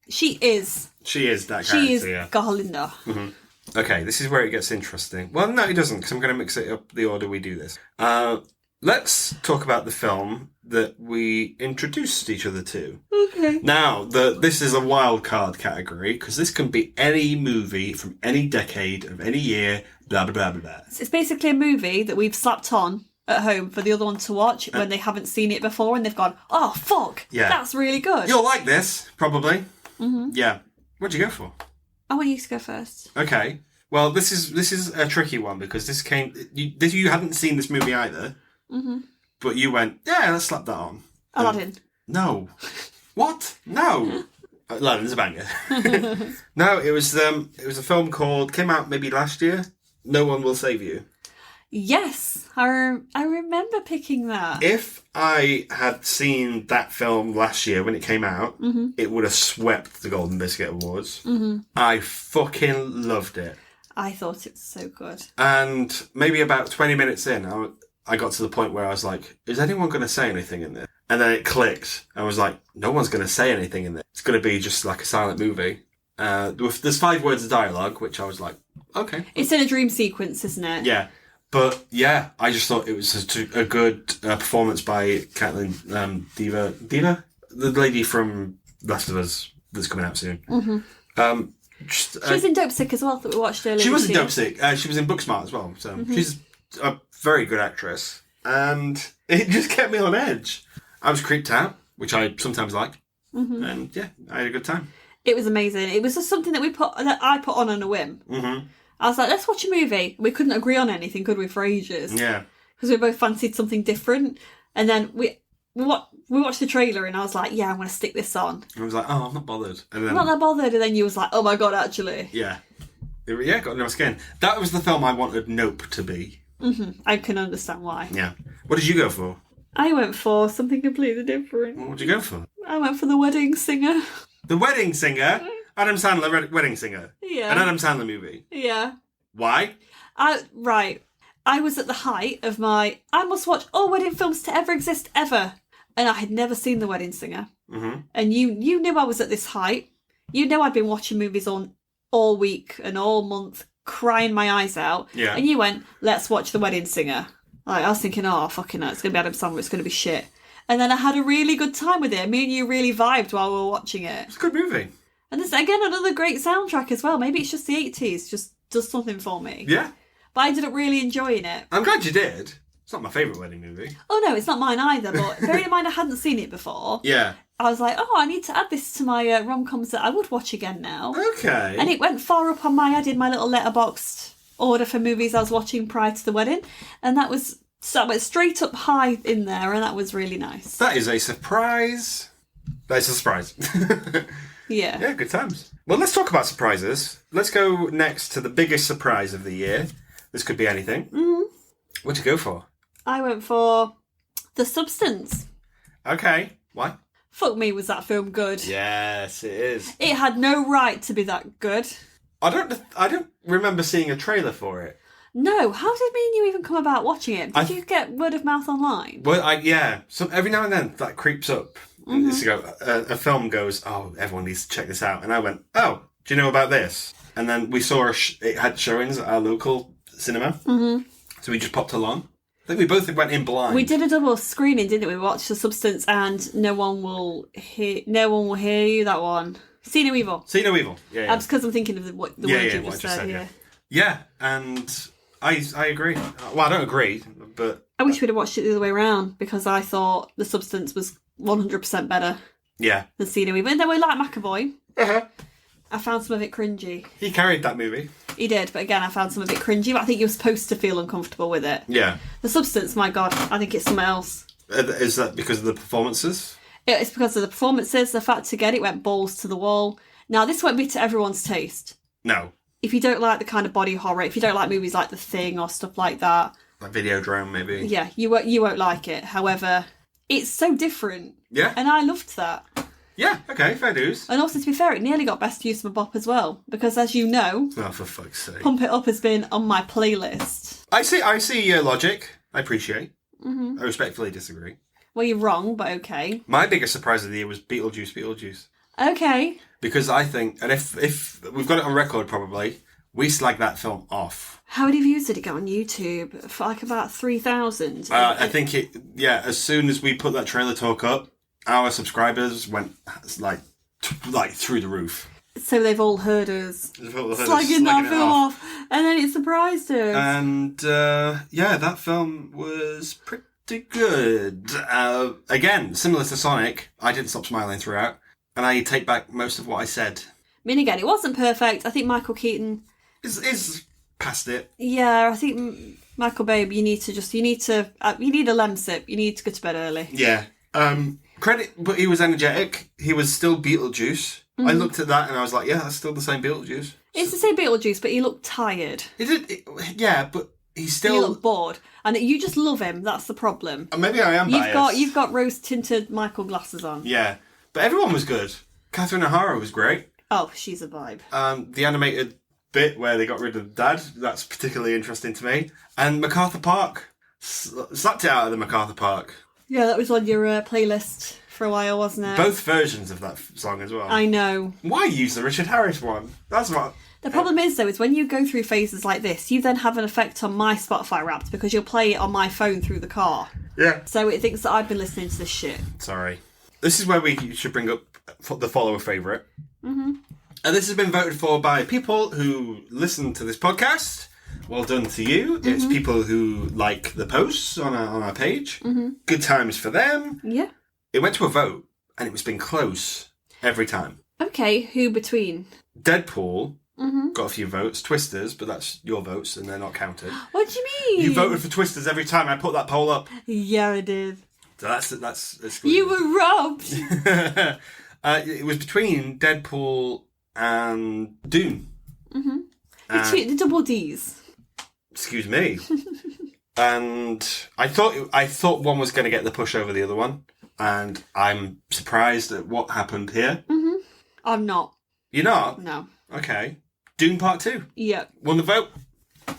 she is that character, She is Garlinda. Mm-hmm. Okay, this is where it gets interesting. Well, no, it doesn't, because I'm going to mix it up the order we do this. Let's talk about the film that we introduced each other to. Okay. Now, this is a wild card category, because this can be any movie from any decade of any year, blah, blah, blah, blah, blah. It's basically a movie that we've slapped on at home for the other one to watch when they haven't seen it before and they've gone, oh, fuck, that's really good. You'll like this, probably. Mm-hmm. Yeah. What'd you go for? I want you to go first. Okay. Well, this is a tricky one, because you hadn't seen this movie either. Mm-hmm. But you went, yeah, let's slap that on. Aladdin. No. What? No. Aladdin's a banger. No, it was a film came out maybe last year, No One Will Save You. Yes, I remember picking that. If I had seen that film last year when it came out, it would have swept the Golden Biscuit Awards. Mm-hmm. I fucking loved it. I thought it was so good. And maybe about 20 minutes in, I got to the point where I was like, is anyone going to say anything in this? And then it clicked. I was like, no one's going to say anything in this. It's going to be just like a silent movie. There's 5 words of dialogue, which I was like, okay. It's in a dream sequence, isn't it? Yeah. But yeah, I just thought it was a good performance by Caitlin Diva, the lady from Last of Us that's coming out soon. Mm-hmm. She was in Dope Sick as well that we watched earlier. She was in Dope Sick. She was in Booksmart as well. So she's a very good actress, and it just kept me on edge. I was creeped out, which I sometimes like, and yeah, I had a good time. It was amazing. It was just something that I put on a whim. Mm-hmm. I was like, let's watch a movie. We couldn't agree on anything, could we, for ages? Yeah. Because we both fancied something different. And then we watched the trailer and I was like, yeah, I'm going to stick this on. I was like, oh, I'm not bothered. And then, I'm not that bothered. And then you was like, oh my God, actually. Yeah. Yeah, got under my skin. That was the film I wanted Nope to be. Mm-hmm. I can understand why. Yeah. What did you go for? I went for something completely different. What did you go for? I went for The Wedding Singer. The Wedding Singer? Adam Sandler Wedding Singer? Yeah. An Adam Sandler movie? Yeah. Why? Right. I was at the height of I must watch all wedding films to ever exist ever. And I had never seen The Wedding Singer. Mm-hmm. And you knew I was at this height. You know I'd been watching movies on all week and all month, crying my eyes out. Yeah. And you went, let's watch The Wedding Singer. Like, I was thinking, oh, fucking hell, it's going to be Adam Sandler, it's going to be shit. And then I had a really good time with it. Me and you really vibed while we were watching it. It's a good movie. And there's, again, another great soundtrack as well. Maybe it's just the 80s, just does something for me. Yeah. But I ended up really enjoying it. I'm glad you did. It's not my favourite wedding movie. Oh, no, it's not mine either. But bearing in mind I hadn't seen it before. Yeah. I was like, oh, I need to add this to my rom-coms that I would watch again now. Okay. And it went far up on I did my little letterboxed order for movies I was watching prior to the wedding. And that went straight up high in there, and that was really nice. That is a surprise. That is a surprise. Yeah. Yeah, good times. Well, let's talk about surprises. Let's go next to the biggest surprise of the year. This could be anything. Mm-hmm. What'd you go for? I went for The Substance. Okay. Why? Fuck me, was that film good? Yes, it is. It had no right to be that good. I don't remember seeing a trailer for it. No, how did me and you even come about watching it? Did you get word of mouth online? Well, yeah. So every now and then that creeps up. Mm-hmm. A film goes, oh, everyone needs to check this out. And I went, oh, do you know about this? And then we saw it had showings at our local cinema. Mm-hmm. So we just popped along. I think we both went in blind. We did a double screening, didn't we? We watched The Substance and No One Will Hear You, that one. See No Evil. See No Evil. Yeah. That's because I'm thinking of the word you just said. Yeah. Yeah, and I agree. Well, I don't agree, but I wish we'd have watched it the other way around because I thought The Substance was 100% better yeah. than See No Evil. And then we like McAvoy. Uh-huh. I found some of it cringy. He carried that movie. He did, but again, I found some of it cringy. But I think you're supposed to feel uncomfortable with it. Yeah. The Substance, my God, I think it's something else. Is that because of the performances? It's because of the performances, the fact again, it went balls to the wall. Now, this won't be to everyone's taste. No. If you don't like the kind of body horror, if you don't like movies like The Thing or stuff like that, Like Videodrome, maybe. yeah, you won't like it. However, it's so different. Yeah. And I loved that. Yeah, okay, fair dues. And also, to be fair, it nearly got Best Use of a Bop as well. Because as you know, Oh, for fuck's sake. Pump It Up has been on my playlist. I see your logic. I appreciate. Mm-hmm. I respectfully disagree. Well, you're wrong, but okay. My biggest surprise of the year was Beetlejuice. Okay. Because I think, and if we've got it on record probably, we slagged that film off. How many views did it get on YouTube? For like about 3,000? I think as soon as we put that trailer talk up, our subscribers went like through the roof. So they've all heard us slagging that film off. And then it surprised us. And that film was pretty good. Again, similar to Sonic, I didn't stop smiling throughout. And I take back most of what I said. I mean, again, it wasn't perfect. I think Michael Keaton is past it. Yeah, I think Michael Babe, you need a lemsip. You need to go to bed early. Yeah. Credit, but he was energetic. He was still Beetlejuice. Mm-hmm. I looked at that and I was like, yeah, that's still the same Beetlejuice. It's the same Beetlejuice, but he looked tired. He did, yeah, but he's still... He looked bored. And you just love him, that's the problem. Maybe I am biased. You've got rose-tinted Michael glasses on. Yeah, but everyone was good. Catherine O'Hara was great. Oh, she's a vibe. The animated bit where they got rid of Dad, that's particularly interesting to me. And MacArthur Park. Slapped it out of the MacArthur Park. Yeah, that was on your playlist for a while, wasn't it? Both versions of that song as well. I know. Why use the Richard Harris one? That's what... The problem is, though, is when you go through phases like this, you then have an effect on my Spotify Wrapped because you'll play it on my phone through the car. Yeah. So it thinks that I've been listening to this shit. Sorry. This is where we should bring up the follower favourite. Mm-hmm. And this has been voted for by people who listen to this podcast. Well done to you. Mm-hmm. It's people who like the posts on our page. Mm-hmm. Good times for them. Yeah. It went to a vote, and it's been close every time. Okay, who between? Deadpool got a few votes. Twisters, but that's your votes and they're not counted. What do you mean? You voted for Twisters every time I put that poll up. Yeah, I did. So that's exclusive. You were robbed. It was between Deadpool and Dune. Between the double Ds. Excuse me. And I thought one was going to get the push over the other one, and I'm surprised at what happened here. I'm not. You're not? No. Okay. Dune Part 2. Yep. Won the vote.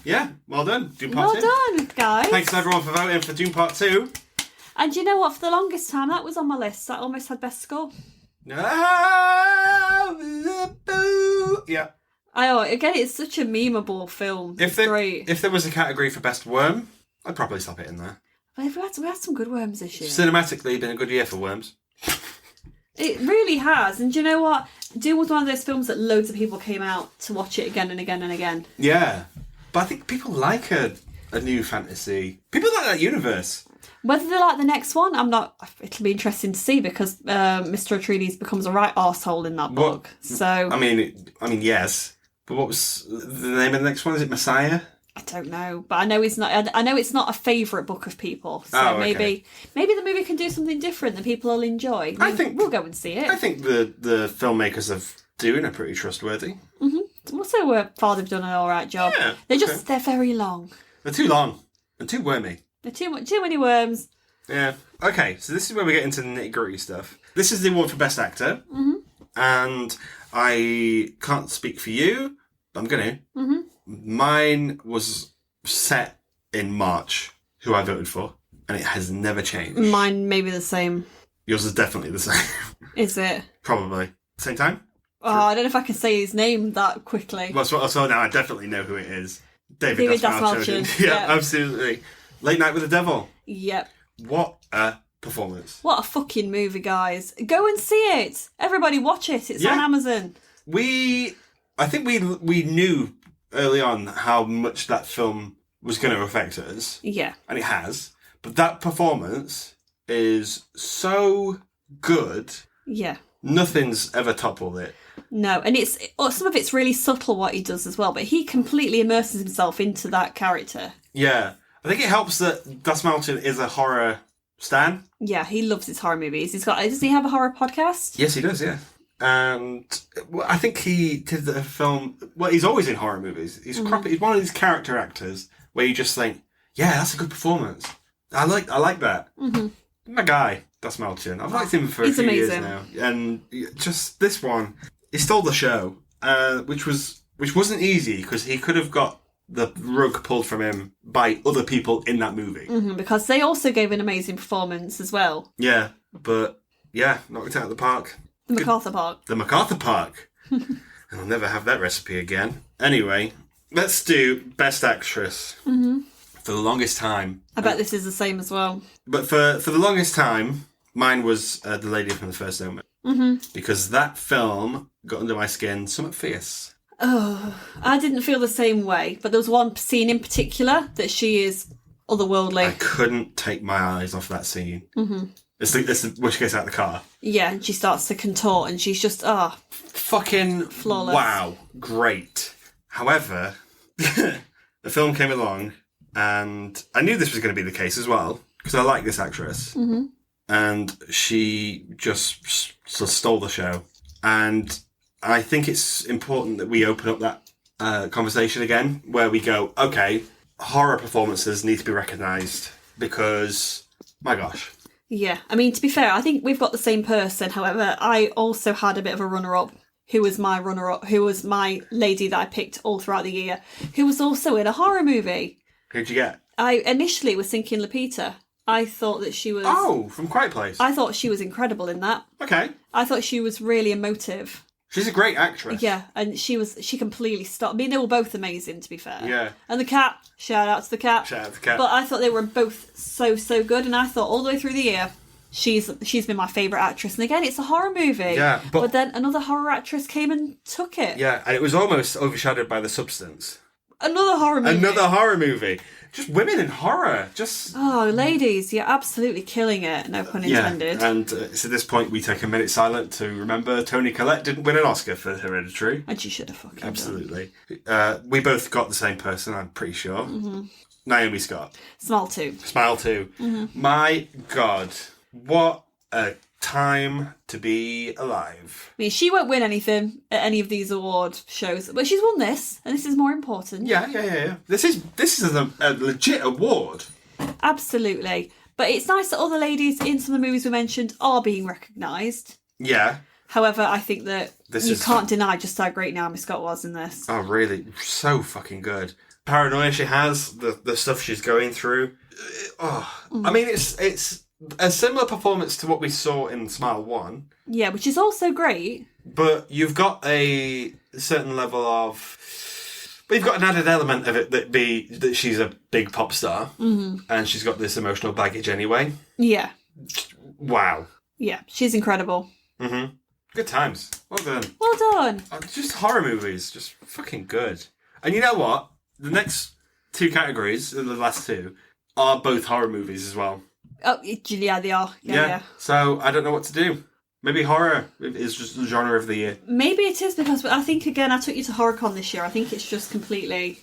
Yeah, well done. Dune Part 2. Well done, guys. Thanks everyone for voting for Dune Part 2. And you know what? For the longest time, that was on my list. That almost had best score. Yeah. Again, it's such a memeable film. It's great. If there was a category for best worm, I'd probably slap it in there. We had some good worms this year. Cinematically, been a good year for worms. It really has. And do you know what? Dune was one of those films that loads of people came out to watch it again and again and again. Yeah. But I think people like a new fantasy. People like that universe. Whether they like the next one, I'm not. It'll be interesting to see because Mr. Atreides becomes a right arsehole in that book. So I mean, yes. But what was the name of the next one? Is it Messiah? I don't know, but I know it's not. I know it's not a favourite book of people. So maybe the movie can do something different that people will enjoy. I think we'll go and see it. I think the filmmakers of Dune are pretty trustworthy. Also, far they've done an all right job. Yeah, they're very long. They're too long and too wormy. They're too many worms. Yeah. Okay, so this is where we get into the nitty-gritty stuff. This is the award for Best Actor. And I can't speak for you, but I'm going to. Mine was set in March, who I voted for, and it has never changed. Mine may be the same. Yours is definitely the same. Is it? Probably. Same time? Oh, I don't know if I can say his name that quickly. Well, so now I definitely know who it is. David Dastmalchian. Yeah, absolutely. Late Night with the Devil. Yep. What a performance. What a fucking movie, guys. Go and see it. Everybody watch it. It's on Amazon. I think we knew early on how much that film was going to affect us. Yeah. And it has. But that performance is so good. Yeah. Nothing's ever toppled it. No, and some of it's really subtle what he does as well, but he completely immerses himself into that character. Yeah. I think it helps that Dastmalchian is a horror stan. Yeah, he loves his horror movies. Does he have a horror podcast? Yes, he does, yeah. And I think he did the film. Well, he's always in horror movies. He's he's one of these character actors where you just think, yeah, that's a good performance. I like that. My guy, Dastmalchian. I've liked him for a few years now, and just this one, he stole the show, which wasn't easy because he could have got the rug pulled from him by other people in that movie because they also gave an amazing performance as well. Yeah, but knocked it out of the park. The MacArthur Park. The MacArthur Park. And I'll never have that recipe again. Anyway, let's do Best Actress. For the longest time. I bet this is the same as well. But for the longest time, mine was The Lady from the First Omen. Because that film got under my skin somewhat fierce. Oh, I didn't feel the same way. But there was one scene in particular that she is otherworldly. I couldn't take my eyes off that scene. It's when she gets out of the car. Yeah, and she starts to contort and she's just, fucking flawless. Wow, great. However, the film came along and I knew this was going to be the case as well because I like this actress. And she just stole the show. And I think it's important that we open up that conversation again where we go, okay, horror performances need to be recognised because, my gosh. Yeah, I mean, to be fair, I think we've got the same person. However, I also had a bit of a runner-up who was my lady that I picked all throughout the year, who was also in a horror movie. Who'd you get? I initially was thinking Lupita. I thought that she was... Oh, from Quiet Place. I thought she was incredible in that. Okay. I thought she was really emotive. She's a great actress. Yeah, and she completely stopped. I mean, they were both amazing, to be fair. Yeah. And the cat, shout out to the cat. Shout out to the cat. But I thought they were both so good, and I thought all the way through the year, she's been my favourite actress. And again, it's a horror movie. Yeah. But then another horror actress came and took it. Yeah, and it was almost overshadowed by The Substance. Another horror movie. Another horror movie. Just women in horror. Just... Oh, ladies, you're absolutely killing it. No pun intended. Yeah, and it's at this point we take a minute silent to remember Toni Collette didn't win an Oscar for Hereditary. And she should have fucking Absolutely. We both got the same person, I'm pretty sure. Mm-hmm. Naomi Scott. Smile 2. Smile 2. Mm-hmm. My God. What a time to be alive. I mean, she won't win anything at any of these award shows, but she's won this, and this is more important. Yeah. This is a legit award. Absolutely. But it's nice that other ladies in some of the movies we mentioned are being recognised. Yeah. However, I think that can't deny just how great Naomi Scott was in this. Oh, really? So fucking good. Paranoia she has, the stuff she's going through. I mean, it's a similar performance to what we saw in Smile 1. Yeah, which is also great. But you've got a certain level of... But you've got an added element of it that she's a big pop star. Mm-hmm. And she's got this emotional baggage anyway. Yeah. Wow. Yeah, she's incredible. Mm-hmm. Good times. Well done. Well done. Just horror movies. Just fucking good. And you know what? The next two categories, the last two, are both horror movies as well. Oh, yeah, they are. Yeah. So I don't know what to do. Maybe horror is just the genre of the year. Maybe it is, because I think, again, I took you to HorrorCon this year. I think it's just completely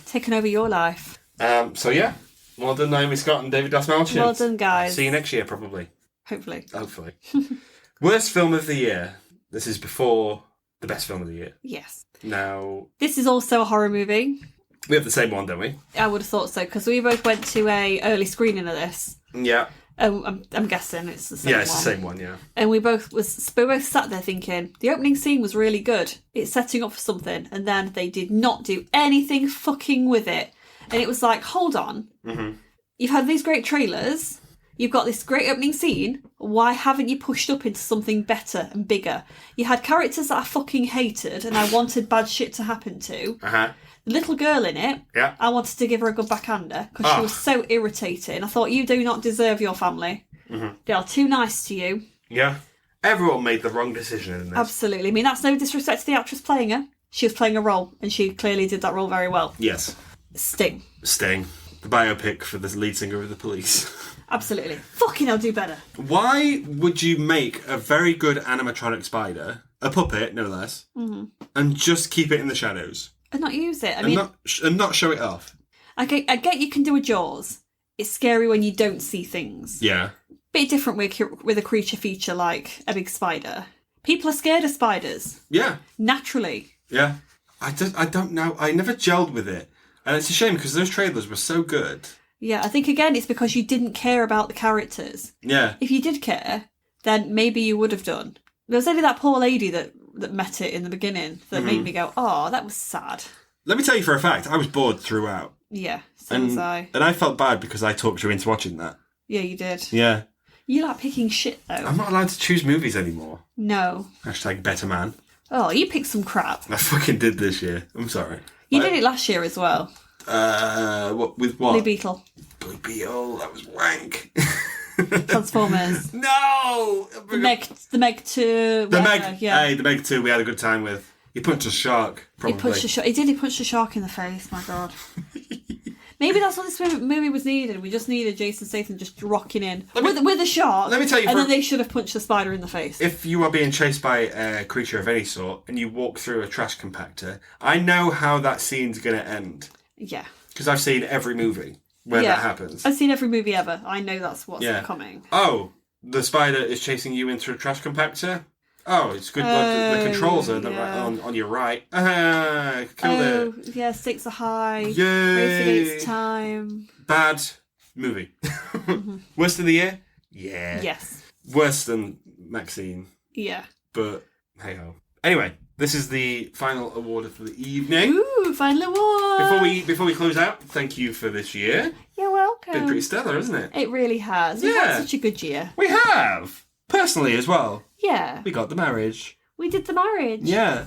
taken over your life. So yeah, well done Naomi Scott and David Dastmalchian. Well done, guys. See you next year, probably. Hopefully. Worst film of the year. This is before the best film of the year. Yes. Now... This is also a horror movie. We have the same one, don't we? I would have thought so, because we both went to a early screening of this. Yeah. I'm guessing it's the same one. Yeah, it's the same one, yeah. And we both sat there thinking, the opening scene was really good. It's setting up for something. And then they did not do anything fucking with it. And it was like, hold on. Mm-hmm. You've had these great trailers. You've got this great opening scene. Why haven't you pushed up into something better and bigger? You had characters that I fucking hated and I wanted bad shit to happen to. Uh-huh. The little girl in it, I wanted to give her a good backhander because she was so irritating. I thought, you do not deserve your family. Mm-hmm. They are too nice to you. Yeah. Everyone made the wrong decision in this. Absolutely. I mean, that's no disrespect to the actress playing her. She was playing a role and she clearly did that role very well. Yes. Sting. The biopic for the lead singer of the Police. Absolutely. Fucking hell, do better. Why would you make a very good animatronic spider, a puppet, no less, and just keep it in the shadows? And not use it. And not show it off. I get you can do a Jaws. It's scary when you don't see things. Yeah. Bit different with a creature feature like a big spider. People are scared of spiders. Yeah. Naturally. Yeah. I don't know. I never gelled with it. And it's a shame because those trailers were so good. Yeah, I think, again, it's because you didn't care about the characters. Yeah. If you did care, then maybe you would have done. There was only that poor lady that met it in the beginning that made me go, oh, that was sad. Let me tell you for a fact, I was bored throughout. Yeah, so was I. And I felt bad because I talked you into watching that. Yeah, you did. Yeah. You like picking shit, though. I'm not allowed to choose movies anymore. No. # better man. Oh, you picked some crap. I fucking did this year. I'm sorry. You did it last year as well. With what? Blue Beetle. Blue Beetle, that was wank. Transformers. No! The Meg 2. The Meg 2 we had a good time with. He punched a shark, probably. He punched a shark in the face, my God. Maybe that's what this movie was needed. We just needed Jason Statham just rocking in with a shark. Let me tell you, and then they should have punched a spider in the face. If you are being chased by a creature of any sort and you walk through a trash compactor, I know how that scene's going to end. Yeah. Because I've seen every movie where that happens. I've seen every movie ever. I know that's what's coming. Oh, the spider is chasing you into a trash compactor? Oh, it's good. The controls are on your right. Killed it. Yeah, stakes are high. Yay. Race against time. Bad movie. Worst of the year? Yeah. Yes. Worse than Maxine. Yeah. But hey ho. Anyway, this is the final award of the evening. Ooh, final award. Before we close out, thank you for this year. You're welcome. Been pretty stellar, isn't it? It really has. We've had such a good year. We have. Personally as well. Yeah. We got the marriage. We did the marriage. Yeah.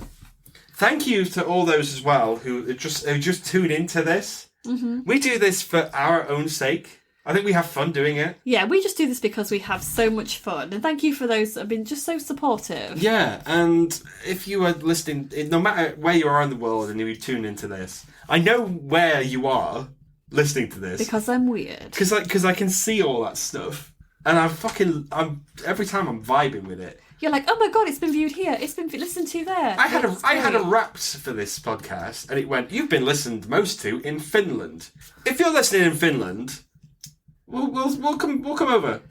Thank you to all those as well who just tune into this. Mm-hmm. We do this for our own sake. I think we have fun doing it. Yeah, we just do this because we have so much fun. And thank you for those that have been just so supportive. Yeah, and if you are listening, no matter where you are in the world and if you tune into this, I know where you are listening to this. Because I'm weird. Because I can see all that stuff. And I'm every time I'm vibing with it. You're like, oh my god, it's been viewed here. It's been listened to there. I had a Wrapped for this podcast, and it went, you've been listened most to in Finland. If you're listening in Finland, we'll come over.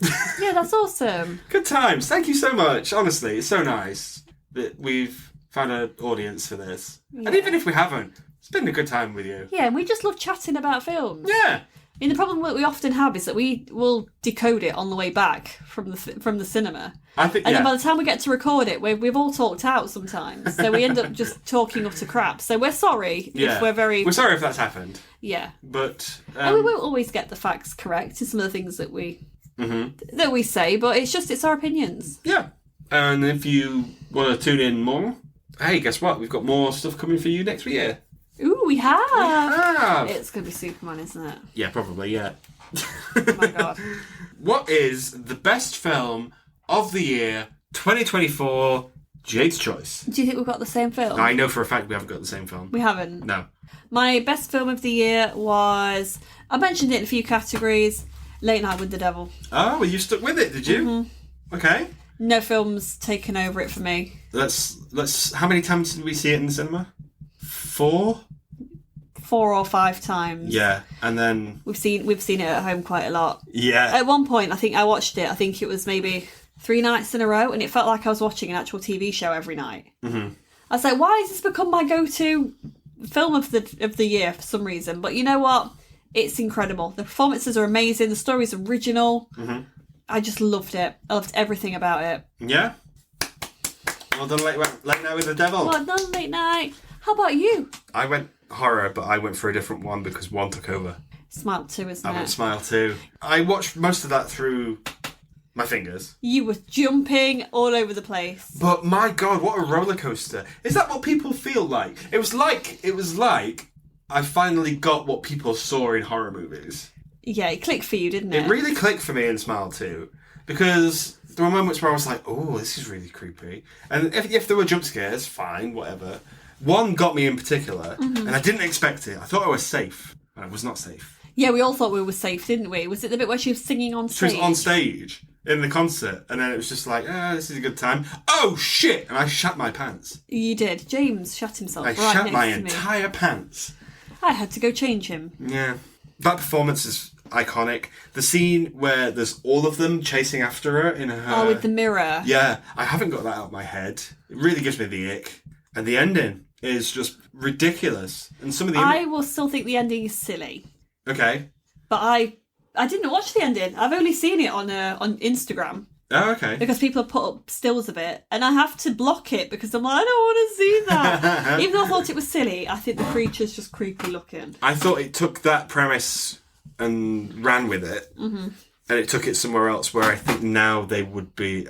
Yeah, that's awesome. Good times. Thank you so much. Honestly, it's so nice that we've found an audience for this. Yeah. And even if we haven't, it's been a good time with you. Yeah, and we just love chatting about films. Yeah. I mean, the problem that we often have is that we will decode it on the way back from the cinema. Then by the time we get to record it, we've all talked out sometimes. So we end up just talking utter crap. So we're sorry if we're sorry if that's happened. Yeah. But... and we won't always get the facts correct in some of the things that we say, but it's our opinions. Yeah. And if you want to tune in more, hey, guess what? We've got more stuff coming for you next year. Ooh, we have. It's going to be Superman, isn't it? Yeah, probably, yeah. Oh my god. What is the best film of the year 2024? Jade's choice. Do you think we've got the same film? I know for a fact we haven't got the same film. We haven't? No. My best film of the year was... I mentioned it in a few categories. Late Night with the Devil. Oh, well, you stuck with it, did you? Mm-hmm. Okay. No film's taken over it for me. Let's. How many times did we see it in the cinema? 4 or 5 times. Yeah, and then we've seen it at home quite a lot. Yeah. At one point, I think I watched it. I think it was maybe 3 nights in a row, and it felt like I was watching an actual TV show every night. Mm-hmm. I was like, why has this become my go-to film of the year for some reason? But you know what? It's incredible. The performances are amazing. The story's original. Mm-hmm. I just loved it. I loved everything about it. Yeah. Well done, Late Night with the Devil. Well done, Late Night. How about you? I went horror, but I went for a different one because one took over. Smile 2, isn't it? I went Smile 2. I watched most of that through my fingers. You were jumping all over the place. But my God, what a roller coaster. Is that what people feel like? It was like I finally got what people saw in horror movies. Yeah, it clicked for you, didn't it? It really clicked for me in Smile 2. Because there were moments where I was like, oh, this is really creepy. And if there were jump scares, fine, whatever. One got me in particular, and I didn't expect it. I thought I was safe, and I was not safe. Yeah, we all thought we were safe, didn't we? Was it the bit where she was singing on stage? She was on stage in the concert, and then it was just like, this is a good time. Oh, shit! And I shat my pants. You did. James shat himself I right next to me. shat my entire pants. I had to go change him. Yeah. That performance is iconic. The scene where there's all of them chasing after her in her... Oh, with the mirror. Yeah, I haven't got that out of my head. It really gives me the ick. And the ending is just ridiculous. And some of the... I will still think the ending is silly. Okay. But I didn't watch the ending. I've only seen it on Instagram. Oh, okay. Because people have put up stills of it. And I have to block it because I'm like, I don't want to see that. Even though I thought it was silly, I think the creature's just creepy looking. I thought it took that premise and ran with it. Mm-hmm. And it took it somewhere else where I think now they would be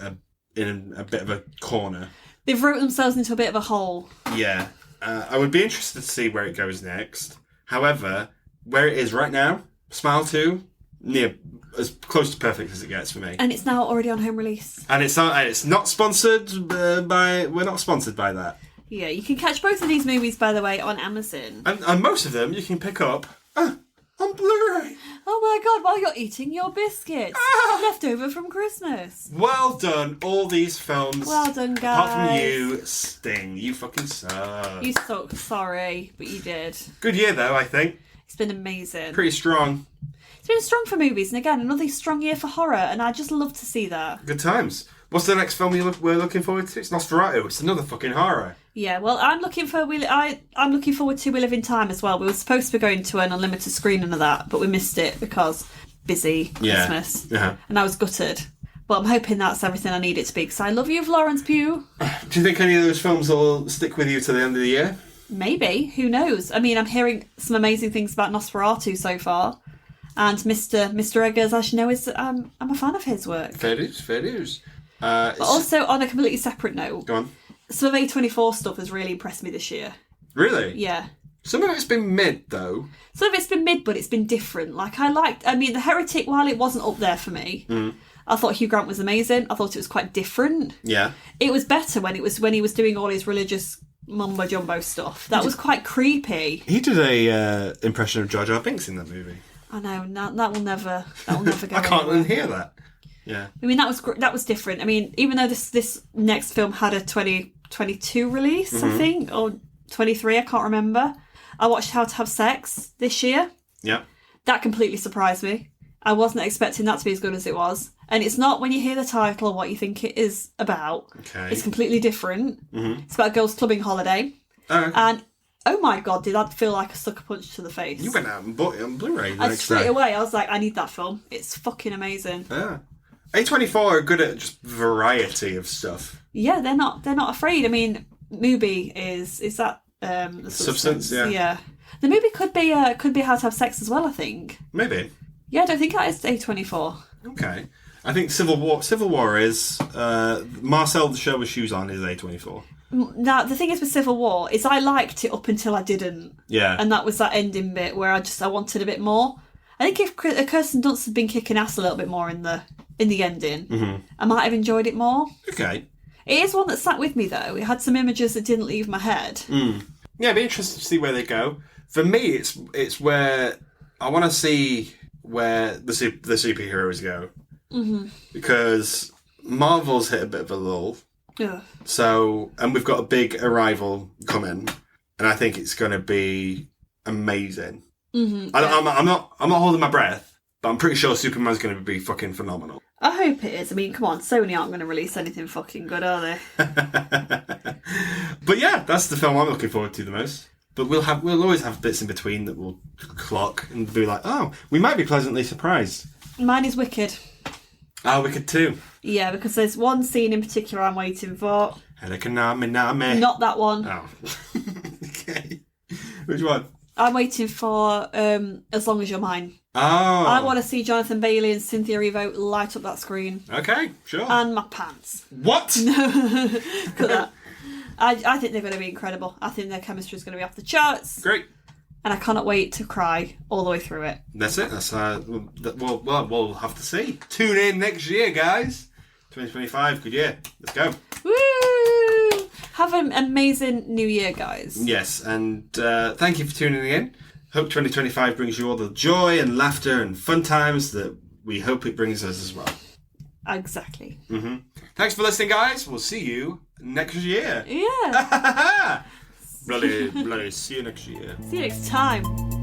in a bit of a corner. They've wrote themselves into a bit of a hole. Yeah. I would be interested to see where it goes next. However, where it is right now, Smile 2, near as close to perfect as it gets for me. And it's now already on home release. And it's not sponsored by... We're not sponsored by that. Yeah, you can catch both of these movies, by the way, on Amazon. And most of them you can pick up on Blu-ray. Oh my God, while you're eating your biscuits. Left over from Christmas. Well done, all these films. Well done, guys. Apart from you, Sting. You fucking suck. You suck, sorry, but you did. Good year, though, I think. It's been amazing. Pretty strong. It's been strong for movies, and again, another strong year for horror, and I just love to see that. Good times. What's the next film we're looking forward to? It's Nosferatu. It's another fucking horror. Yeah, well, I'm looking forward to We Live in Time as well. We were supposed to be going to an unlimited screening of that, but we missed it because busy Christmas. Yeah. And I was gutted. But I'm hoping that's everything I need it to be, because I love you, Florence Pugh. Do you think any of those films will stick with you to the end of the year? Maybe. Who knows? I mean, I'm hearing some amazing things about Nosferatu so far. And Mr. Eggers, as you know, I'm a fan of his work. Fair dues. But also, on a completely separate note, go on. Some of A24 stuff has really impressed me this year. Really? Yeah. Some of it's been mid, though. Some of it's been mid, but it's been different. Like, The Heretic, while it wasn't up there for me, I thought Hugh Grant was amazing. I thought it was quite different. Yeah. It was better when he was doing all his religious mumbo-jumbo stuff. That was quite creepy. He did a impression of Jar Jar Binks in that movie. I know, that will never go I can't anywhere. even hear that. Yeah. I mean, that was different. I mean, even though this next film had a 2022 release, I think, or 23, I can't remember. I watched How to Have Sex this year. Yeah. That completely surprised me. I wasn't expecting that to be as good as it was. And it's not, when you hear the title, what you think it is about. Okay. It's completely different. Mm-hmm. It's about a girls' clubbing holiday. Oh, okay. And, oh my God, did that feel like a sucker punch to the face. You went out and bought it on Blu-ray the And next straight day. away, I was like, I need that film. It's fucking amazing. Yeah. A24 are good at just variety of stuff. Yeah, they're not afraid. I mean, Mubi is that the Substance, yeah. Yeah. The movie could be How to Have Sex as well, I think. Maybe. Yeah, I don't think that is A24. Okay. I think Civil War is Marcel the Show with Shoes On is A24. Now, the thing is with Civil War is I liked it up until I didn't. Yeah. And that was that ending bit where I wanted a bit more. I think if Kirsten Dunst had been kicking ass a little bit more in the ending, I might have enjoyed it more. Okay. It is one that sat with me, though. It had some images that didn't leave my head. Yeah, it'd be interesting to see where they go. For me, it's where I want to see where the superheroes go. Mm-hmm. Because Marvel's hit a bit of a lull. Ugh. So, and we've got a big Arrival coming, and I think it's going to be amazing. Mm-hmm. I'm not holding my breath, but I'm pretty sure Superman's going to be fucking phenomenal. I hope it is. I mean, come on, Sony aren't going to release anything fucking good, are they? But yeah, that's the film I'm looking forward to the most. But we'll always have bits in between that we'll clock and be like, oh, we might be pleasantly surprised. Mine is Wicked. Oh, Wicked 2. Yeah, because there's one scene in particular I'm waiting for. Helikanami. Not that one. Oh. Okay. Which one? I'm waiting for As Long As You're Mine. Oh. I want to see Jonathan Bailey and Cynthia Erivo light up that screen. Okay, sure. And my pants. What? Cut that. I think they're going to be incredible. I think their chemistry is going to be off the charts. Great. And I cannot wait to cry all the way through it. That's it. That's we'll have to see. Tune in next year, guys. 2025, good year. Let's go. Woo! Have an amazing new year, guys. Yes, and thank you for tuning in. Hope 2025 brings you all the joy and laughter and fun times that we hope it brings us as well. Exactly. Mm-hmm. Thanks for listening, guys. We'll see you next year. Yeah. bloody, see you next year. See you next time.